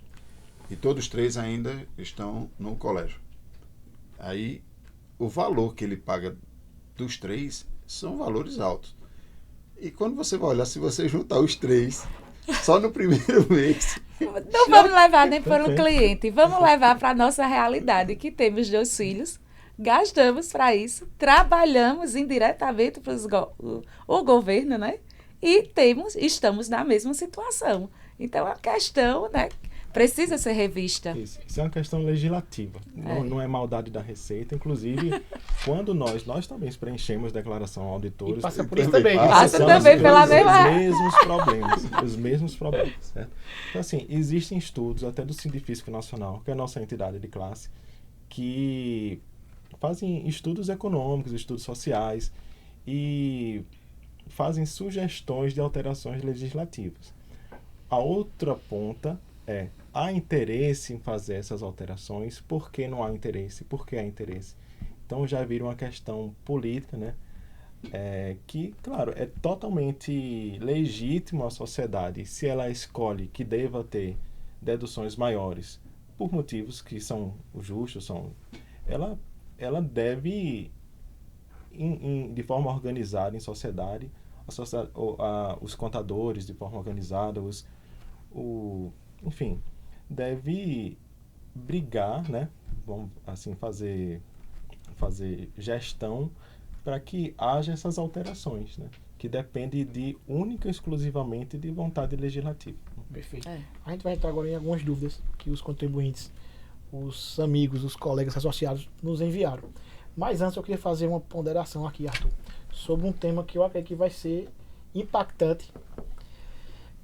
E todos 3 ainda estão no colégio. Aí, o valor que ele paga dos 3 são valores altos. E quando você vai olhar, se você juntar os 3, só no primeiro mês... Não vamos levar nem para o cliente, vamos levar para a nossa realidade, que temos 2 filhos, gastamos para isso, trabalhamos indiretamente para o governo, né? E estamos na mesma situação. Então, a questão, né, precisa ser revista. Isso é uma questão legislativa, não é maldade da Receita. Inclusive, quando nós também preenchemos declaração ao auditores... E passa por isso também. Passa também pela mesma... Os mesmos problemas, certo? Então, assim, existem estudos, até do Sindifisco Nacional, que é a nossa entidade de classe, que fazem estudos econômicos, estudos sociais, e fazem sugestões de alterações legislativas. A outra ponta há interesse em fazer essas alterações. Por que não há interesse? Por que há interesse? Então já vira uma questão política, né? Que, claro, é totalmente legítimo a sociedade, se ela escolhe que deva ter deduções maiores por motivos que são justos, ela deve, de forma organizada em sociedade, os contadores de forma organizada, enfim, deve brigar, né? Vamos assim fazer gestão para que haja essas alterações, né? Que depende única e exclusivamente de vontade legislativa. Perfeito. A gente vai entrar agora em algumas dúvidas que os contribuintes, os amigos, os colegas associados nos enviaram. Mas antes eu queria fazer uma ponderação aqui, Arthur, sobre um tema que eu acredito que vai ser impactante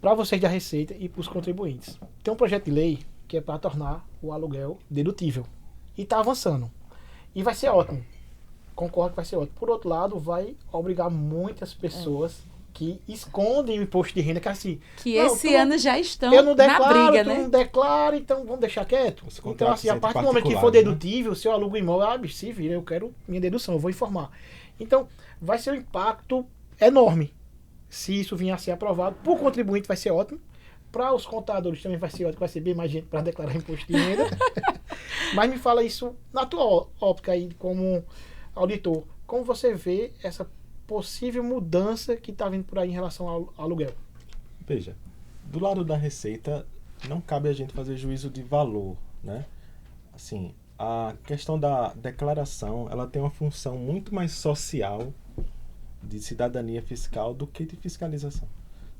para vocês da Receita e para os contribuintes. Tem um projeto de lei que é para tornar o aluguel dedutível. E está avançando. E vai ser ótimo. Concordo que vai ser ótimo. Por outro lado, vai obrigar muitas pessoas que escondem o imposto de renda, que assim... Que esse ano já estão eu não declaro, na briga, tu né? não declara, então vamos deixar quieto. Então assim, a partir do momento que for dedutível, se eu alugo imóvel, se vira, eu quero minha dedução, eu vou informar. Então, vai ser um impacto enorme. Se isso vier a ser aprovado, para o contribuinte vai ser ótimo, para os contadores também vai ser ótimo, vai ser bem mais gente para declarar imposto de renda. Mas me fala isso na tua óptica aí, como auditor, como você vê essa possível mudança que está vindo por aí em relação ao aluguel? Veja, do lado da Receita, não cabe a gente fazer juízo de valor, né? Assim, a questão da declaração, ela tem uma função muito mais social, de cidadania fiscal, do que de fiscalização.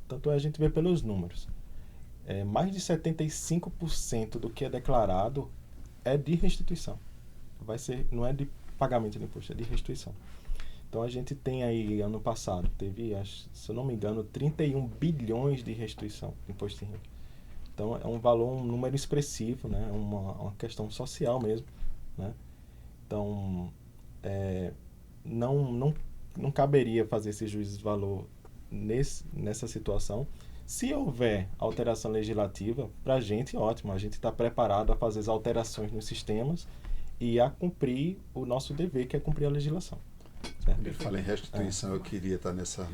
Tanto a gente vê pelos números. Mais de 75% do que é declarado é de restituição. Não é de pagamento de imposto, é de restituição. Então a gente tem aí, ano passado, teve, se eu não me engano, 31 bilhões de restituição de imposto de renda. Então é um número expressivo, né? Uma questão social mesmo, né? Então não caberia fazer esse juízo de valor nessa situação. Se houver alteração legislativa, para a gente, ótimo. A gente está preparado a fazer as alterações nos sistemas e a cumprir o nosso dever, que é cumprir a legislação. Certo? Eu falei em restituição, eu queria estar nessa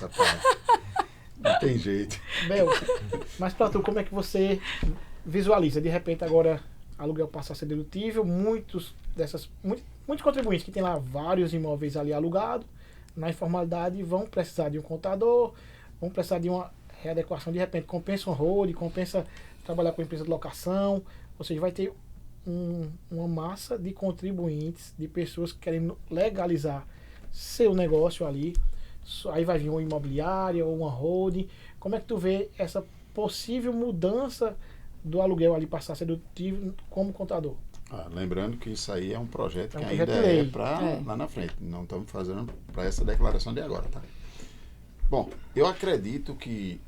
parte. Não tem jeito. Bel, mas para tu, como é que você visualiza? De repente agora aluguel passa a ser dedutível, muitos contribuintes que têm lá vários imóveis ali alugados, na informalidade, vão precisar de um contador, vão precisar de uma readequação, de repente compensa um hold, compensa trabalhar com empresa de locação, ou seja, vai ter uma massa de contribuintes, de pessoas que querem legalizar seu negócio ali, aí vai vir uma imobiliária ou uma holding. Como é que tu vê essa possível mudança do aluguel ali passar a ser dedutível como contador? Lembrando que isso aí é um projeto que projeto ainda de lei. é para lá na frente. Não estamos fazendo para essa declaração de agora, tá? Bom, eu acredito que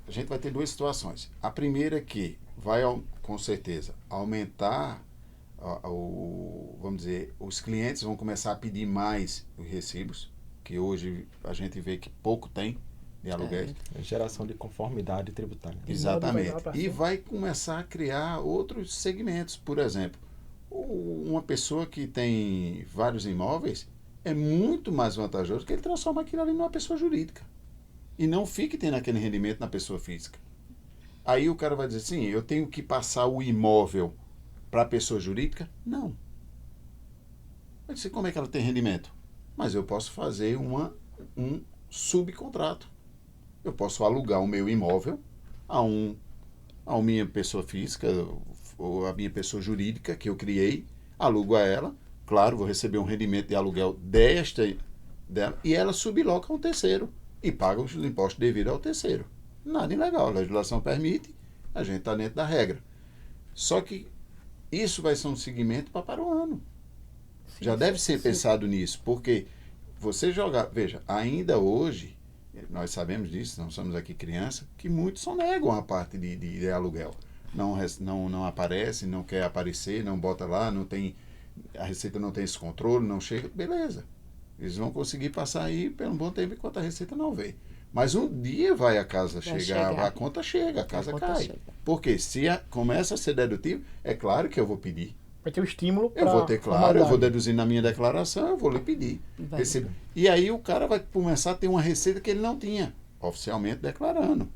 a gente vai ter 2 situações. A primeira é que vai, com certeza, aumentar vamos dizer, os clientes vão começar a pedir mais os recibos, que hoje a gente vê que pouco tem de aluguéis. Geração de conformidade tributária. Exatamente. E vai começar a criar outros segmentos. Por exemplo, uma pessoa que tem vários imóveis, é muito mais vantajoso que ele transforme aquilo ali numa pessoa jurídica. E não fique tendo aquele rendimento na pessoa física. Aí o cara vai dizer assim, eu tenho que passar o imóvel para a pessoa jurídica? Não. Vai dizer, como é que ela tem rendimento? Mas eu posso fazer um subcontrato. Eu posso alugar o meu imóvel a minha pessoa física ou a minha pessoa jurídica que eu criei, alugo a ela, claro, vou receber um rendimento de aluguel dela, e ela subloca a um terceiro e paga os impostos devidos ao terceiro. Nada ilegal, a legislação permite, a gente está dentro da regra. Só que isso vai ser um segmento para o ano. Já deve ser pensado nisso, porque você jogar... Veja, ainda hoje, nós sabemos disso, não somos aqui criança, que muitos só negam a parte de aluguel. Não aparece, não quer aparecer, não bota lá, não tem... A Receita não tem esse controle, não chega, beleza. Eles vão conseguir passar aí por um bom tempo enquanto a Receita não vê. Mas um dia vai a casa chegar, a conta chega, a casa cai. Porque se começa a ser dedutivo, é claro que eu vou pedir. Vai ter o estímulo para... Eu vou ter, claro, eu vou deduzir na minha declaração, eu vou lhe pedir. E aí o cara vai começar a ter uma receita que ele não tinha, oficialmente declarando.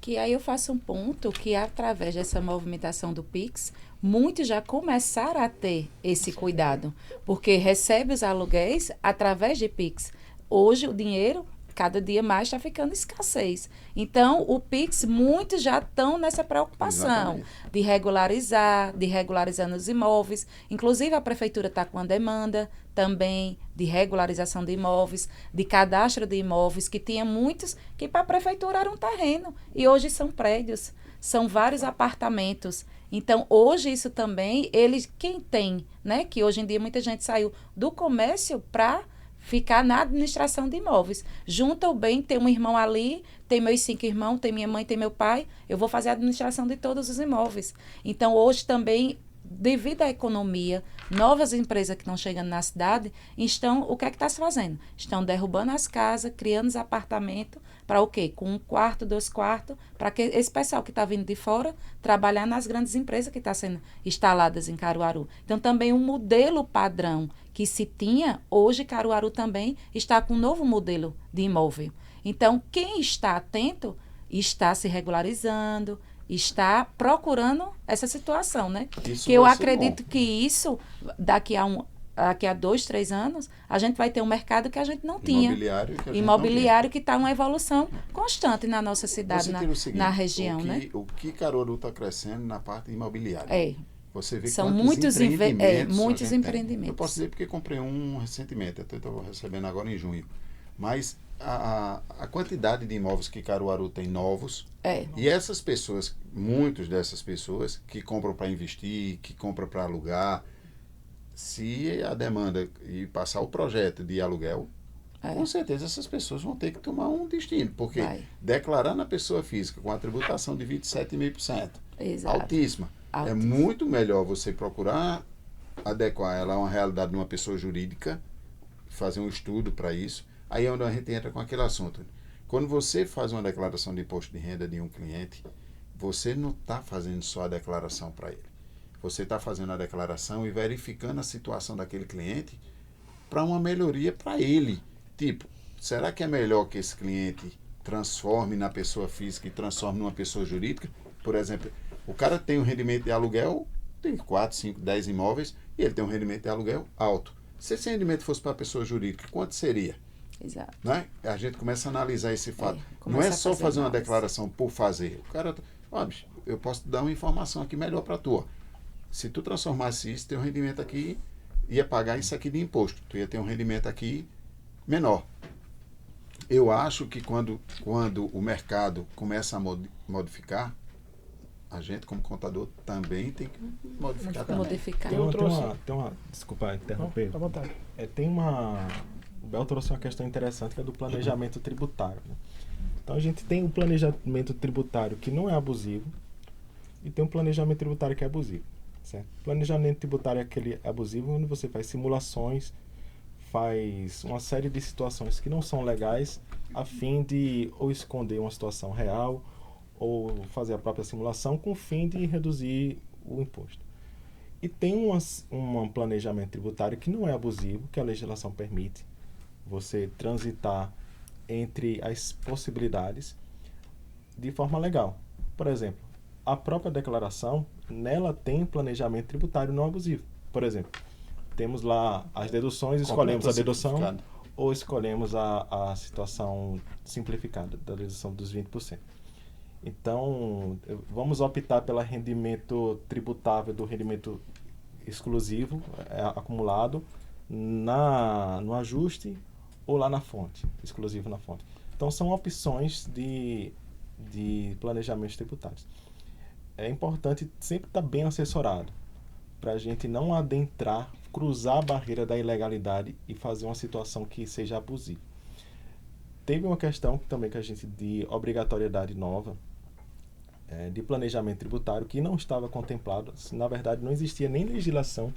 Que aí eu faço um ponto que, através dessa movimentação do Pix, muitos já começaram a ter esse cuidado, porque recebe os aluguéis através de Pix. Hoje o dinheiro, cada dia mais, está ficando escassez. Então, o Pix, muitos já estão nessa preocupação de regularizando os imóveis. Inclusive, a Prefeitura está com uma demanda também de regularização de imóveis, de cadastro de imóveis, que tinha muitos que para a Prefeitura era um terreno. E hoje são prédios, são vários apartamentos. Então, hoje isso também, quem tem, né? Que hoje em dia muita gente saiu do comércio para ficar na administração de imóveis. Junta o bem, tem um irmão ali, tem meus 5 irmãos, tem minha mãe, tem meu pai, eu vou fazer a administração de todos os imóveis. Então, hoje também, devido à economia, novas empresas que estão chegando na cidade, o que é que está se fazendo? Estão derrubando as casas, criando os apartamentos, para o quê? Com 1 quarto, 2 quartos, para que esse pessoal que está vindo de fora trabalhar nas grandes empresas que estão sendo instaladas em Caruaru. Então, também um modelo padrão que se tinha, hoje Caruaru também está com um novo modelo de imóvel. Então, quem está atento está se regularizando, está procurando essa situação, né? Isso que eu vai ser acredito bom. que isso, daqui a 2, 3 anos, a gente vai ter um mercado que a gente não tinha. Imobiliário Que está uma evolução constante na nossa cidade, na região, né? O que Caruaru está crescendo na parte imobiliária. Você vê São muitos empreendimentos. muitos empreendimentos. Eu posso dizer porque comprei um recentemente, eu estou recebendo agora em junho. Mas a quantidade de imóveis que Caruaru tem novos, e essas pessoas, muitas dessas pessoas que compram para investir, que compram para alugar, se a demanda e passar o projeto de aluguel, com certeza essas pessoas vão ter que tomar um destino, porque declarar na pessoa física com a tributação de 27,5%, altíssima, é muito melhor você procurar adequar ela a uma realidade de uma pessoa jurídica, fazer um estudo para isso. Aí é onde a gente entra com aquele assunto. Quando você faz uma declaração de imposto de renda de um cliente, você não está fazendo só a declaração para ele. Você está fazendo a declaração e verificando a situação daquele cliente para uma melhoria para ele. Tipo, será que é melhor que esse cliente transforme na pessoa física e transforme numa pessoa jurídica? Por exemplo, o cara tem um rendimento de aluguel, tem 4, 5, 10 imóveis, e ele tem um rendimento de aluguel alto. Se esse rendimento fosse para a pessoa jurídica, quanto seria? Exato. Né? A gente começa a analisar esse fato. Não é só fazer uma declaração por fazer. O cara, bicho, eu posso te dar uma informação aqui melhor para tu. Se tu transformasse isso, teu rendimento aqui ia pagar isso aqui de imposto. Tu ia ter um rendimento aqui menor. Eu acho que quando o mercado começa a modificar, a gente, como contador, também tem que modificar também. Desculpa interromper. Não, à vontade. O Bel trouxe uma questão interessante, que é do planejamento tributário. Né? Então, a gente tem um planejamento tributário que não é abusivo e tem um planejamento tributário que é abusivo. Certo? Planejamento tributário é aquele abusivo onde você faz simulações, faz uma série de situações que não são legais a fim de ou esconder uma situação real ou fazer a própria simulação com o fim de reduzir o imposto. E tem um planejamento tributário que não é abusivo, que a legislação permite você transitar entre as possibilidades de forma legal. Por exemplo, a própria declaração, nela tem planejamento tributário não abusivo. Por exemplo, temos lá as deduções, escolhemos a dedução ou escolhemos a situação simplificada da dedução dos 20%. Então, vamos optar pelo rendimento tributável do rendimento exclusivo, acumulado, no ajuste ou lá na fonte, exclusivo na fonte. Então, são opções de planejamentos tributários. É importante sempre estar bem assessorado, para a gente não adentrar, cruzar a barreira da ilegalidade e fazer uma situação que seja abusiva. Teve uma questão também que a gente, de obrigatoriedade nova, de planejamento tributário, que não estava contemplado. Na verdade, não existia nem legislação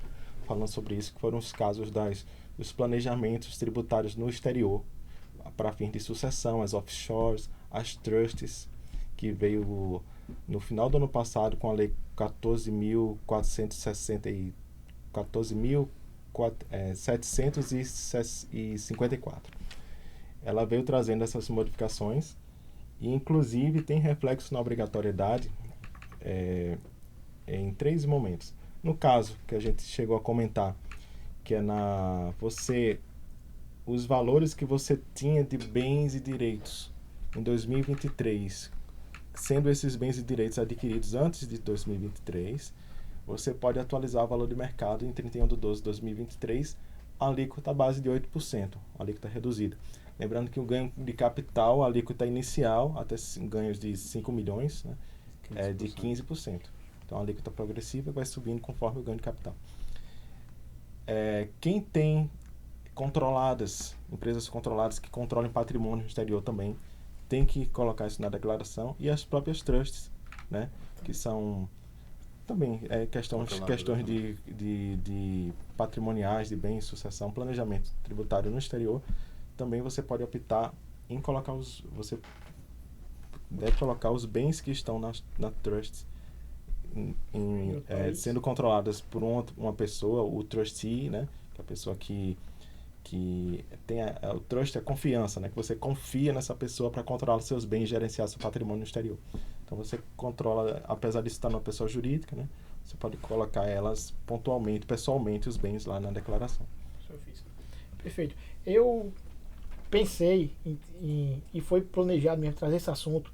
falando sobre isso, que foram os casos dos planejamentos tributários no exterior, para fins de sucessão, as offshores, as trusts, que veio no final do ano passado com a Lei 14.754. Ela veio trazendo essas modificações e, inclusive, tem reflexo na obrigatoriedade em 3 momentos. No caso que a gente chegou a comentar, que é os valores que você tinha de bens e direitos em 2023, sendo esses bens e direitos adquiridos antes de 2023, você pode atualizar o valor de mercado em 31/12/2023, a alíquota base de 8%, a alíquota reduzida. Lembrando que o ganho de capital, a alíquota inicial, até ganhos de 5 milhões, né, é de 15%. Então, a alíquota progressiva vai subindo conforme o ganho de capital. Quem tem empresas controladas que controlam patrimônio no exterior também, tem que colocar isso na declaração, e as próprias trusts, né, que são também questões de patrimoniais, de bens, sucessão, planejamento tributário no exterior. Também você pode optar em você deve colocar os bens que estão na trust sendo controladas por uma pessoa, o trustee, né, que é a pessoa que tem o trust é confiança, né, que você confia nessa pessoa para controlar seus bens e gerenciar seu patrimônio no exterior. Então você controla, apesar de estar numa pessoa jurídica, né, você pode colocar elas pontualmente, pessoalmente, os bens lá na declaração. Perfeito. Eu pensei e foi planejado mesmo trazer esse assunto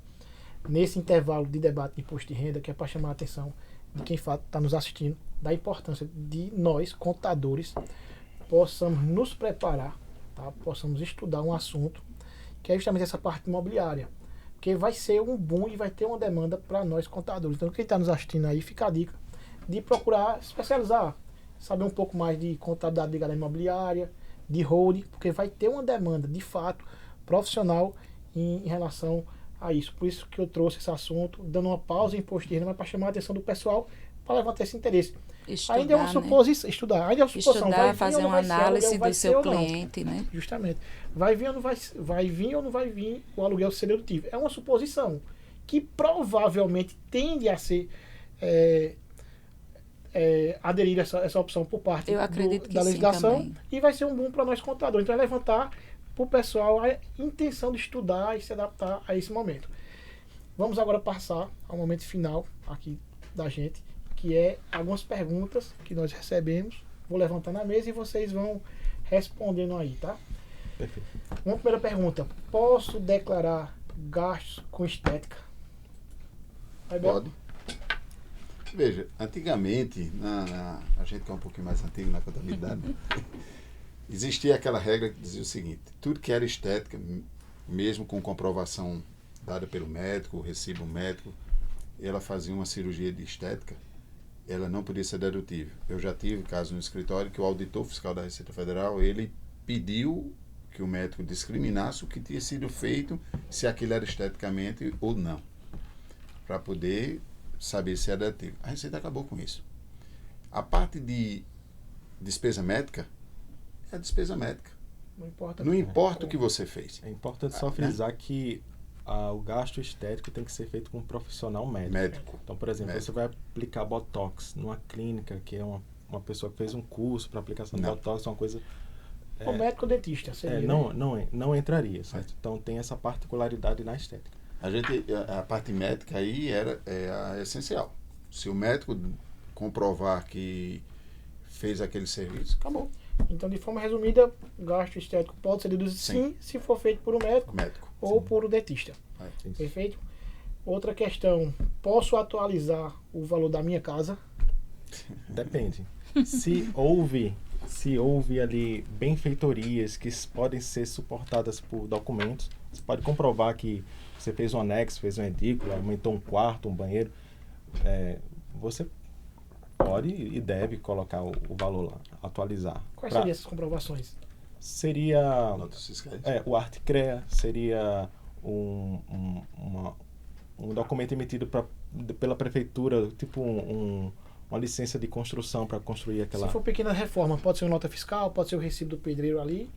nesse intervalo de debate de imposto de renda, que é para chamar a atenção de quem está nos assistindo, da importância de nós, contadores, possamos nos preparar, tá? Possamos estudar um assunto que é justamente essa parte imobiliária, porque vai ser um boom e vai ter uma demanda para nós contadores. Então, quem está nos assistindo aí, fica a dica de procurar especializar, saber um pouco mais de contabilidade ligada à imobiliária, de holding, porque vai ter uma demanda de fato profissional em relação a isso. Por isso que eu trouxe esse assunto, dando uma pausa em imposto de renda, mas para chamar a atenção do pessoal, para levantar esse interesse. Estudar, ainda é uma suposição, estudar, ainda é uma suposição. Estudar, fazer uma análise do seu cliente, né? Justamente. Vai vir ou não vai vir o aluguel ser dedutivo? É uma suposição que provavelmente tende a ser aderir a essa opção por parte da legislação, e vai ser um boom para nós contadores. Então, levantar para o pessoal a intenção de estudar e se adaptar a esse momento. Vamos agora passar ao momento final aqui da gente, que é algumas perguntas que nós recebemos. Vou levantar na mesa e vocês vão respondendo aí, tá? Perfeito. Uma primeira pergunta: posso declarar gastos com estética? Pode. Veja, antigamente, a gente que é um pouquinho mais antigo na contabilidade, existia aquela regra que dizia o seguinte: tudo que era estética, mesmo com comprovação dada pelo médico, o recibo médico, ela fazia uma cirurgia de estética, ela não podia ser dedutível. Eu já tive caso no escritório que o auditor fiscal da Receita Federal, ele pediu que o médico discriminasse o que tinha sido feito, se aquilo era esteticamente ou não, para poder saber se é dedutível. A Receita acabou com isso. A parte de despesa médica é a despesa médica. Não importa o que você fez. É importante só frisar que o gasto estético tem que ser feito com um profissional médico. Então, por exemplo, Médico. você vai aplicar Botox numa clínica que é uma pessoa que fez um curso para aplicação de Não. Botox, uma coisa... O médico ou dentista seria, né? não entraria, certo? Então, tem essa particularidade na estética. A parte médica aí é a essencial. Se o médico comprovar que fez aquele serviço, acabou. Então, de forma resumida, o gasto estético pode ser deduzido sim, se for feito por um médico Médico. ou por um dentista. Isso. Perfeito? Outra questão, posso atualizar o valor da minha casa? Depende. Se houve ali benfeitorias que podem ser suportadas por documentos, você pode comprovar que você fez um anexo, fez uma edícula, aumentou um quarto, um banheiro, você pode e deve colocar o valor lá, atualizar. Quais seriam essas comprovações? Seria Notas fiscais. o ARTCREA, seria um documento emitido pela prefeitura, tipo uma licença de construção para construir aquela... Se for pequena reforma, pode ser uma nota fiscal, pode ser o recibo do pedreiro ali.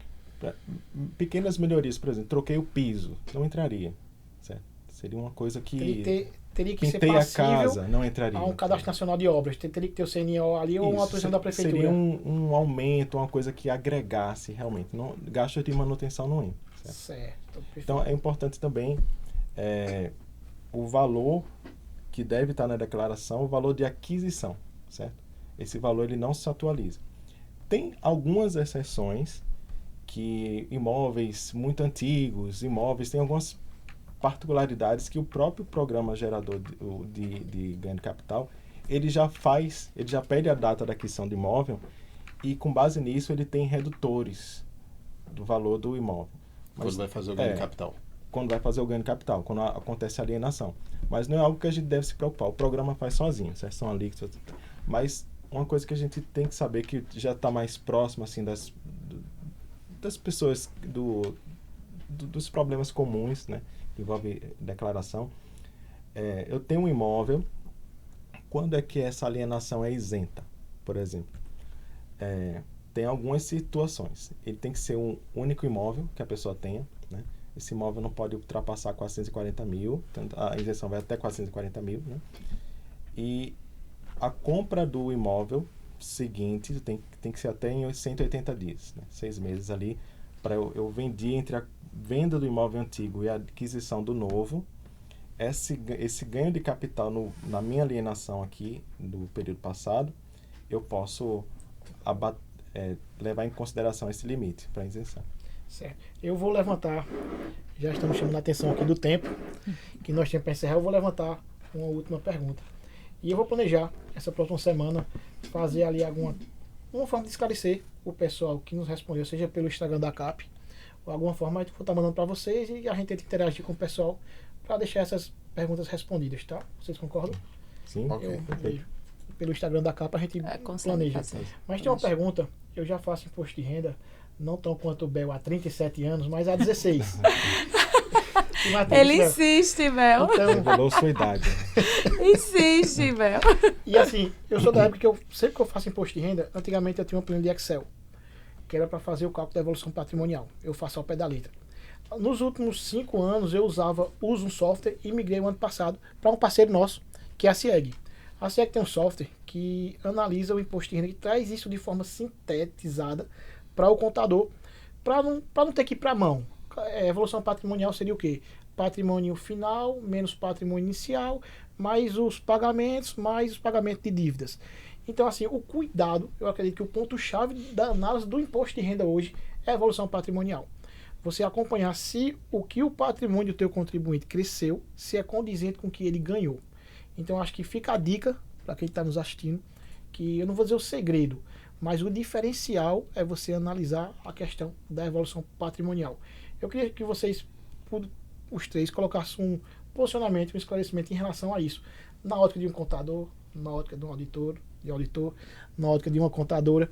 Pequenas melhorias, por exemplo, troquei o piso, não entraria, certo? Seria uma coisa que... Teria que ser Pintei a passível casa, não entraria. a um cadastro nacional de obras. Teria que ter o CNO ali ou uma autorização da prefeitura. Seria um aumento, uma coisa que agregasse realmente. Não, gastos de manutenção não entra. Certo. Perfeito. Então, é importante também o valor que deve estar na declaração, o valor de aquisição, certo? Esse valor ele não se atualiza. Tem algumas exceções que imóveis muito antigos, tem algumas particularidades que o próprio programa gerador de ganho de capital, ele já pede a data da aquisição do imóvel e com base nisso ele tem redutores do valor do imóvel. Quando vai fazer o ganho de capital. Quando vai fazer o ganho de capital, quando acontece a alienação. Mas não é algo que a gente deve se preocupar. O programa faz sozinho, são alíquotas. Mas uma coisa que a gente tem que saber que já está mais próximo assim, das pessoas, dos problemas comuns, né? Que envolve declaração. Eu tenho um imóvel, quando é que essa alienação é isenta, por exemplo? Tem algumas situações. Ele tem que ser um único imóvel que a pessoa tenha, né? Esse imóvel não pode ultrapassar 440 mil, a isenção vai até 440 mil, né? E a compra do imóvel seguinte tem que ser até em 180 dias, né? 6 meses ali, para eu vendi entre a venda do imóvel antigo e a aquisição do novo, esse ganho de capital na minha alienação aqui do período passado, eu posso levar em consideração esse limite para isenção. Certo. Eu vou levantar, já estamos chamando a atenção aqui do tempo que nós temos para encerrar, eu vou levantar uma última pergunta. E eu vou planejar, essa próxima semana, fazer ali uma forma de esclarecer o pessoal que nos respondeu, seja pelo Instagram da CAP, ou alguma forma, eu vou estar mandando para vocês e a gente tenta interagir com o pessoal para deixar essas perguntas respondidas, tá? Vocês concordam? Sim, Ok. Eu vejo. Pelo Instagram da CAP a gente planeja. Mas tem uma pergunta, eu já faço imposto de renda, não tão quanto o Bel há 37 anos, mas há 16. Ele insiste, Bel. Então, revelou sua idade. Insiste, Bel. e assim, eu sou da época que sempre que eu faço imposto de renda, antigamente eu tinha uma planilha de Excel, que era para fazer o cálculo da evolução patrimonial. Eu faço ao pé da letra. Nos últimos 5 anos eu uso um software e migrei o ano passado para um parceiro nosso, que é a CIEG. A CIEG tem um software que analisa o imposto de renda, que traz isso de forma sintetizada para o contador, para não ter que ir para a mão. Evolução patrimonial seria o quê? Patrimônio final, menos patrimônio inicial, mais os pagamentos de dívidas. Então, assim, o cuidado, eu acredito que o ponto-chave da análise do imposto de renda hoje é a evolução patrimonial. Você acompanhar se o que o patrimônio do teu contribuinte cresceu, se é condizente com o que ele ganhou. Então, acho que fica a dica para quem está nos assistindo, que eu não vou dizer o segredo, mas o diferencial é você analisar a questão da evolução patrimonial. Eu queria que vocês, os três, colocassem um posicionamento, um esclarecimento em relação a isso. Na ótica de um contador, na ótica de um auditor, na ótica de uma contadora.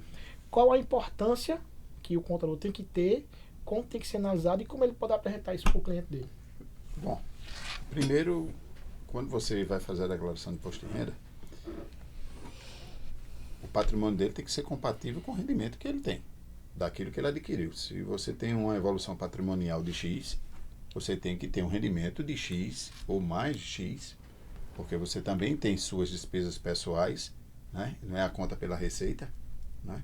Qual a importância que o contador tem que ter, como tem que ser analisado e como ele pode apresentar isso para o cliente dele? Bom, primeiro, quando você vai fazer a declaração de imposto de renda, o patrimônio dele tem que ser compatível com o rendimento que ele tem, daquilo que ele adquiriu. Se você tem uma evolução patrimonial de X, você tem que ter um rendimento de X ou mais de X, porque você também tem suas despesas pessoais, né? Não é a conta pela receita, né?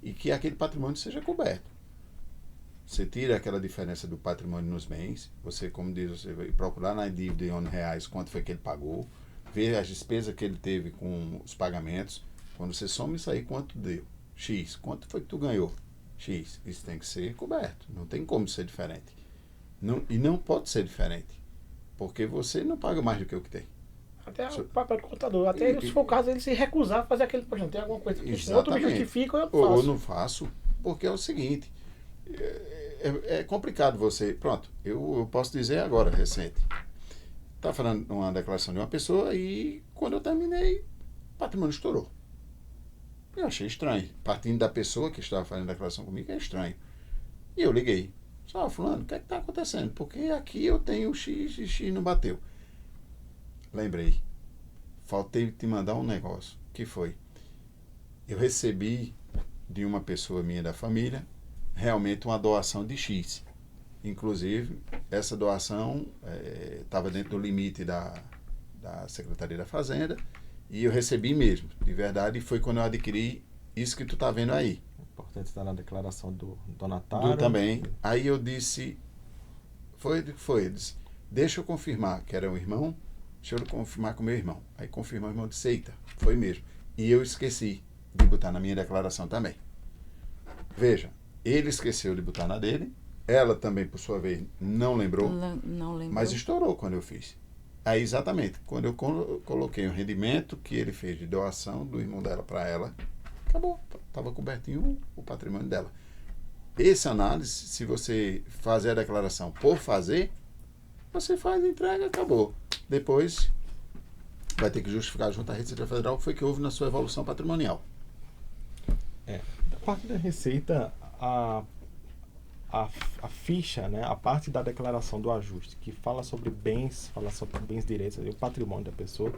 E que aquele patrimônio seja coberto. Você tira aquela diferença do patrimônio nos bens, você, como diz, você vai procurar na dívida em R$ quanto foi que ele pagou, ver as despesas que ele teve com os pagamentos. Quando você soma isso aí, quanto deu? X. Quanto foi que tu ganhou? X. Isso tem que ser coberto. Não tem como ser diferente. E não pode ser diferente. Porque você não paga mais do que o que tem. Até o papel do contador. Até se for o caso, ele se recusar a fazer aquele projeto. Tem alguma coisa que o outro me justifica, eu faço. Ou não faço, porque é o seguinte. É complicado você... Pronto, eu posso dizer agora, recente. Estava falando uma declaração de uma pessoa e quando eu terminei, o patrimônio estourou. Eu achei estranho. Partindo da pessoa que estava fazendo a declaração comigo, é estranho. E eu liguei. Só, fulano, o que é que está acontecendo? Porque aqui eu tenho X e X não bateu. Lembrei. Faltei te mandar um negócio. Que foi? Eu recebi de uma pessoa minha da família realmente uma doação de X. Inclusive, essa doação estava dentro do limite da Secretaria da Fazenda e eu recebi mesmo, de verdade, e foi quando eu adquiri isso que tu tá vendo aí. Importante estar na declaração do donatário. Também. Aí eu disse, foi, eu disse, deixa eu confirmar, que era um irmão, deixa eu confirmar com o meu irmão. Aí confirmou o irmão, disse, eita, foi mesmo. E eu esqueci de botar na minha declaração também. Veja, ele esqueceu de botar na dele, ela também, por sua vez, não lembrou, mas estourou quando eu fiz. Aí, exatamente, quando eu coloquei o rendimento que ele fez de doação do irmão dela para ela, acabou, estava cobertinho o patrimônio dela. Essa análise, se você fazer a declaração por fazer, você faz a entrega, acabou. Depois, vai ter que justificar junto à Receita Federal o que foi que houve na sua evolução patrimonial. Da parte da Receita, a ficha, né, a parte da declaração do ajuste, que fala sobre bens, fala sobre bens direitos, o patrimônio da pessoa,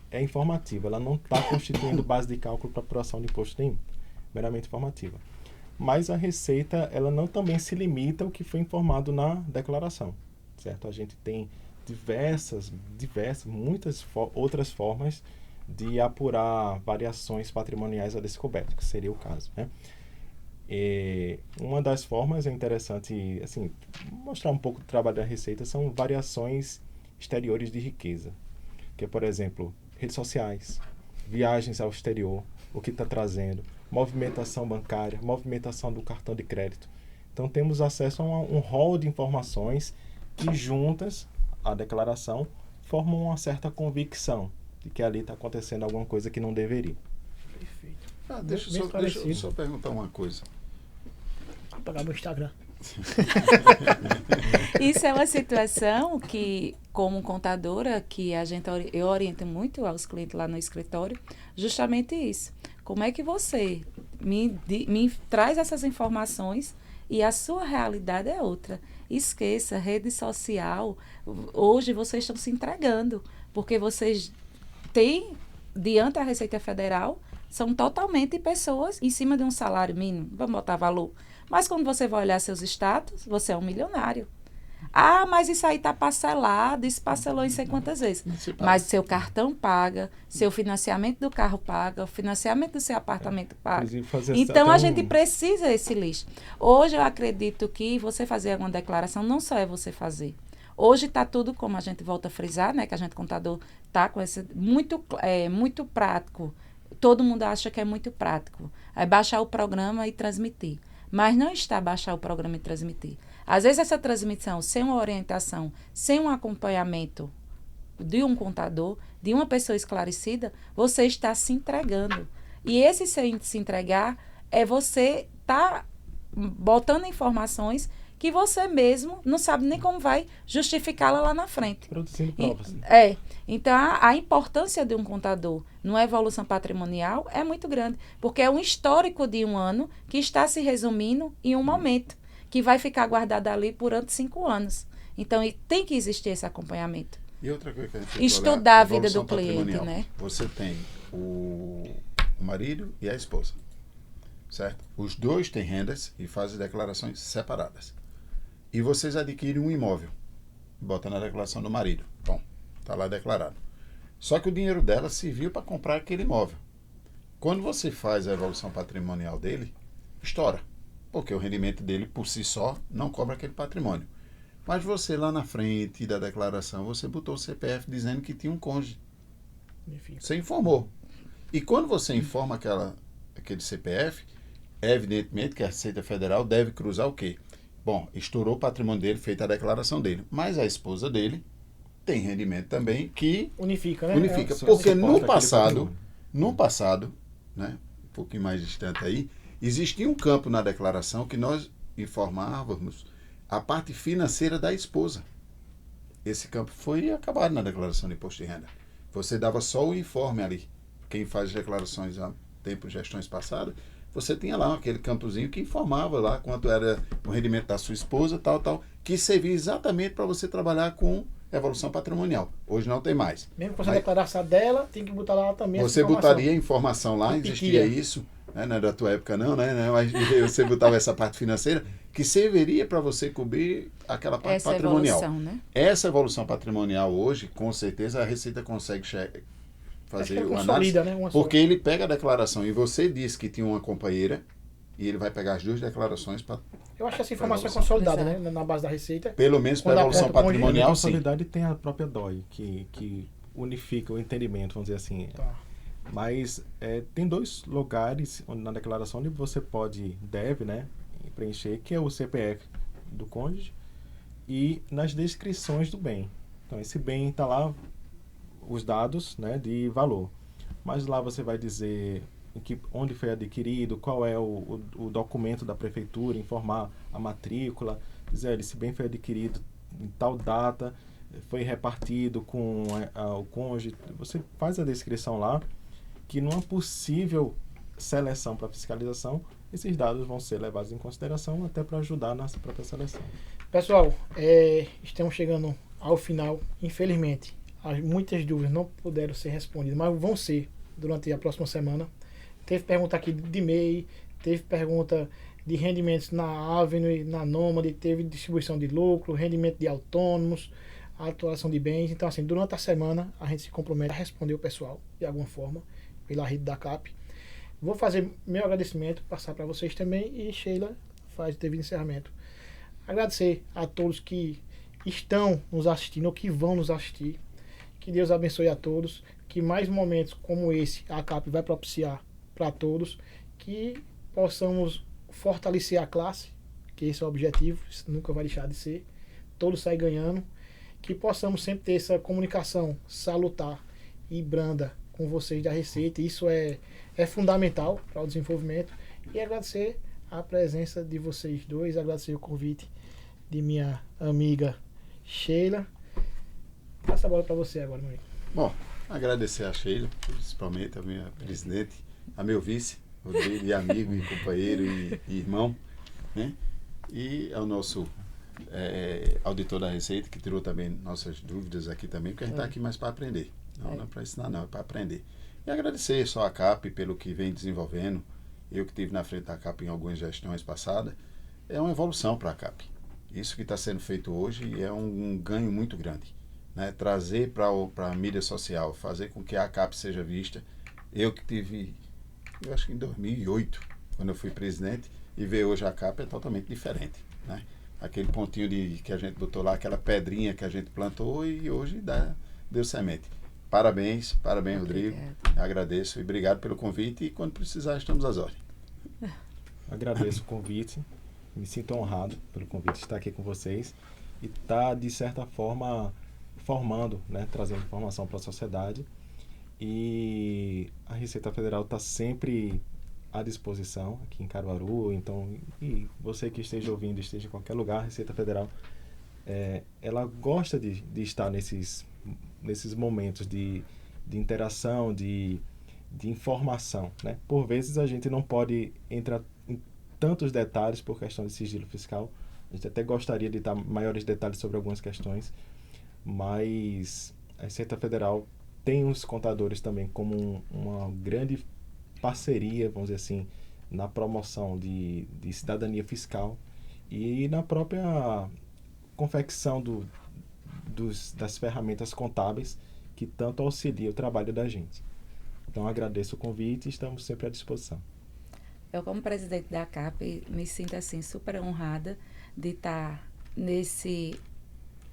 é informativa. Ela não está constituindo base de cálculo para apuração de imposto nenhum, meramente informativa. Mas a Receita, ela não também se limita ao que foi informado na declaração, certo? A gente tem muitas outras formas de apurar variações patrimoniais a descoberto, que seria o caso, né? Uma das formas é interessante assim, mostrar um pouco do trabalho da Receita são variações exteriores de riqueza, que é, por exemplo, redes sociais, viagens ao exterior, o que está trazendo, movimentação bancária, movimentação do cartão de crédito. Então temos acesso a um rol de informações que juntas à declaração formam uma certa convicção de que ali está acontecendo alguma coisa que não deveria. Perfeito. Deixa eu só perguntar uma coisa. Vou pegar meu Instagram. Isso é uma situação que, como contadora, que eu oriento muito aos clientes lá no escritório, justamente isso. Como é que você me traz essas informações e a sua realidade é outra? Esqueça, rede social, hoje vocês estão se entregando, porque vocês têm, diante da Receita Federal, são totalmente pessoas em cima de um salário mínimo, vamos botar valor. Mas quando você vai olhar seus status, você é um milionário. Ah, mas isso aí está parcelado, isso parcelou em sei quantas vezes. Mas seu cartão paga, seu financiamento do carro paga, o financiamento do seu apartamento paga. Então, a gente precisa desse lixo. Hoje, eu acredito que você fazer alguma declaração não só é você fazer. Hoje está tudo, como a gente volta a frisar, né, que a gente contador está com esse muito prático. Todo mundo acha que é muito prático. É baixar o programa e transmitir. Mas não está baixar o programa e transmitir. Às vezes essa transmissão, sem uma orientação, sem um acompanhamento de um contador, de uma pessoa esclarecida, você está se entregando. E esse se entregar é você estar botando informações que você mesmo não sabe nem como vai justificá-la lá na frente. Produzindo provas. Então, a importância de um contador numa evolução patrimonial é muito grande, porque é um histórico de um ano que está se resumindo em um momento, que vai ficar guardado ali durante 5 anos. Então, tem que existir esse acompanhamento. E outra coisa que a gente tem que estudar a vida do cliente, né? Você tem o marido e a esposa, certo? Os dois têm rendas e fazem declarações separadas. E vocês adquirem um imóvel. bota na declaração do marido. Bom, está lá declarado. Só que o dinheiro dela serviu para comprar aquele imóvel. Quando você faz a evolução patrimonial dele, estoura. Porque o rendimento dele, por si só, não cobra aquele patrimônio. Mas você lá na frente da declaração, você botou o CPF dizendo que tinha um cônjuge. Você informou. E quando você informa aquele CPF, evidentemente que a Receita Federal deve cruzar o quê? Bom, estourou o patrimônio dele, feita a declaração dele. Mas a esposa dele tem rendimento também que unifica, né? Unifica. Só Porque suporta aquele no passado, né, um pouquinho mais distante aí, existia um campo na declaração que nós informávamos a parte financeira da esposa. Esse campo foi acabado na declaração de imposto de renda. Você dava só o informe ali. Quem faz declarações há tempo, gestões passadas, você tinha lá aquele campozinho que informava lá quanto era o rendimento da sua esposa, tal, que servia exatamente para você trabalhar com evolução patrimonial. Hoje não tem mais. Mesmo que você declarasse a dela, tem que botar lá também Você botaria a informação lá, existia isso, né? Não é da tua época não, né? Mas você botava essa parte financeira que serviria para você cobrir aquela parte essa patrimonial. Evolução, né? Essa evolução patrimonial hoje, com certeza a Receita consegue fazer uma análise, né? porque ele pega a declaração e você disse que tinha uma companheira e ele vai pegar as duas declarações para... Eu acho que essa informação é consolidada, né? Na base da Receita. Pelo menos para a evolução patrimonial, a sim. consolidade tem a própria DOI, que unifica o entendimento, vamos dizer assim. Tá. Mas tem dois lugares na declaração onde você deve, né, preencher, que é o CPF do cônjuge e nas descrições do bem. Então, esse bem está lá, os dados, né, de valor. Mas lá você vai dizer onde foi adquirido, qual é o documento da prefeitura, informar a matrícula, dizer esse bem foi adquirido em tal data, foi repartido com o cônjuge. Você faz a descrição lá, que numa possível seleção para fiscalização, esses dados vão ser levados em consideração até para ajudar na própria seleção. Pessoal, estamos chegando ao final. Infelizmente, muitas dúvidas não puderam ser respondidas, mas vão ser durante a próxima semana. Teve pergunta aqui de MEI, teve pergunta de rendimentos na Avenue, na Nômade, teve distribuição de lucro, rendimento de autônomos, atuação de bens. Então, assim, durante a semana a gente se compromete a responder o pessoal de alguma forma pela rede da CAP. Vou fazer meu agradecimento, passar para vocês também, e Sheila faz o devido encerramento. Agradecer a todos que estão nos assistindo ou que vão nos assistir. Que Deus abençoe a todos, que mais momentos como esse a CAP vai propiciar para todos, que possamos fortalecer a classe, que esse é o objetivo, isso nunca vai deixar de ser, todos saem ganhando, que possamos sempre ter essa comunicação salutar e branda com vocês da Receita. Isso é fundamental para o desenvolvimento. E agradecer a presença de vocês dois, agradecer o convite de minha amiga Sheila. Passa a bola para você agora, meu amigo. Bom, agradecer a Sheila, principalmente a minha presidente, a meu vice, Rodrigo, e amigo, e companheiro, e irmão, né? E ao nosso auditor da Receita, que tirou também nossas dúvidas aqui também, porque a gente está aqui mais para aprender. Não é para ensinar, não, é para aprender. E agradecer só a CAP pelo que vem desenvolvendo. Eu que estive na frente da CAP em algumas gestões passadas, é uma evolução para a CAP. Isso que está sendo feito hoje é um ganho muito grande, né? Trazer para a mídia social, fazer com que a CAP seja vista. Eu que tive, eu acho que em 2008, quando eu fui presidente, e ver hoje a CAP é totalmente diferente, né? Aquele pontinho que a gente botou lá, aquela pedrinha que a gente plantou, e hoje deu semente. Parabéns, Rodrigo. Agradeço e obrigado pelo convite, e quando precisar estamos às ordens. Agradeço o convite, me sinto honrado pelo convite de estar aqui com vocês e estar, de certa forma, formando, né, trazendo informação para a sociedade. E a Receita Federal está sempre à disposição aqui em Caruaru. Então, e você que esteja ouvindo, esteja em qualquer lugar, a Receita Federal ela gosta de estar nesses momentos de interação, de informação, né? Por vezes a gente não pode entrar em tantos detalhes por questão de sigilo fiscal. A gente até gostaria de dar maiores detalhes sobre algumas questões, mas a Receita Federal tem os contadores também como uma grande parceria, vamos dizer assim, na promoção de cidadania fiscal e na própria confecção das ferramentas contábeis que tanto auxiliam o trabalho da gente. Então, agradeço o convite e estamos sempre à disposição. Eu, como presidente da CAP, me sinto assim super honrada de estar nesse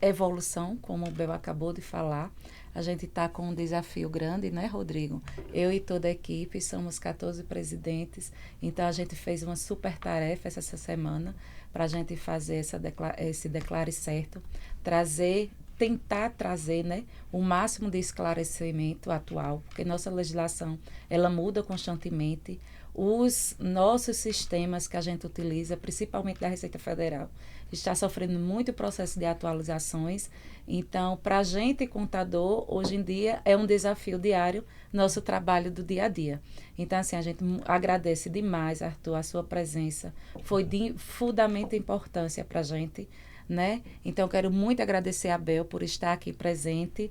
evolução, como o Bel acabou de falar. A gente está com um desafio grande, né, Rodrigo? Eu e toda a equipe, somos 14 presidentes, então a gente fez uma super tarefa essa semana para a gente fazer esse Declare Certo, tentar trazer, né, o máximo de esclarecimento atual, porque nossa legislação, ela muda constantemente. Os nossos sistemas que a gente utiliza, principalmente da Receita Federal, está sofrendo muito processo de atualizações. Então, para a gente, contador, hoje em dia, é um desafio diário nosso trabalho do dia a dia. Então, assim, a gente agradece demais, Arthur, a sua presença. Foi de fundamental importância para a gente, né? Então, quero muito agradecer a Bel por estar aqui presente.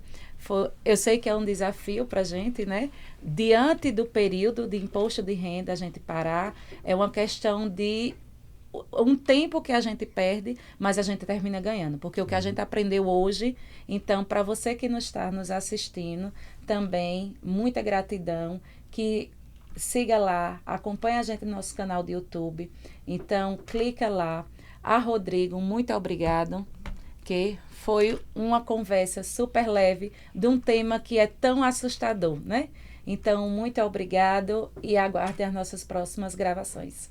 Eu sei que é um desafio para a gente, né? Diante do período de imposto de renda, a gente parar, é uma questão de um tempo que a gente perde, mas a gente termina ganhando, porque o que a gente aprendeu hoje, então, para você que não está nos assistindo, também, muita gratidão, que siga lá, acompanhe a gente no nosso canal do YouTube, então, clica lá. A Rodrigo, muito obrigado, que foi uma conversa super leve de um tema que é tão assustador, né? Então, muito obrigado e aguardem as nossas próximas gravações.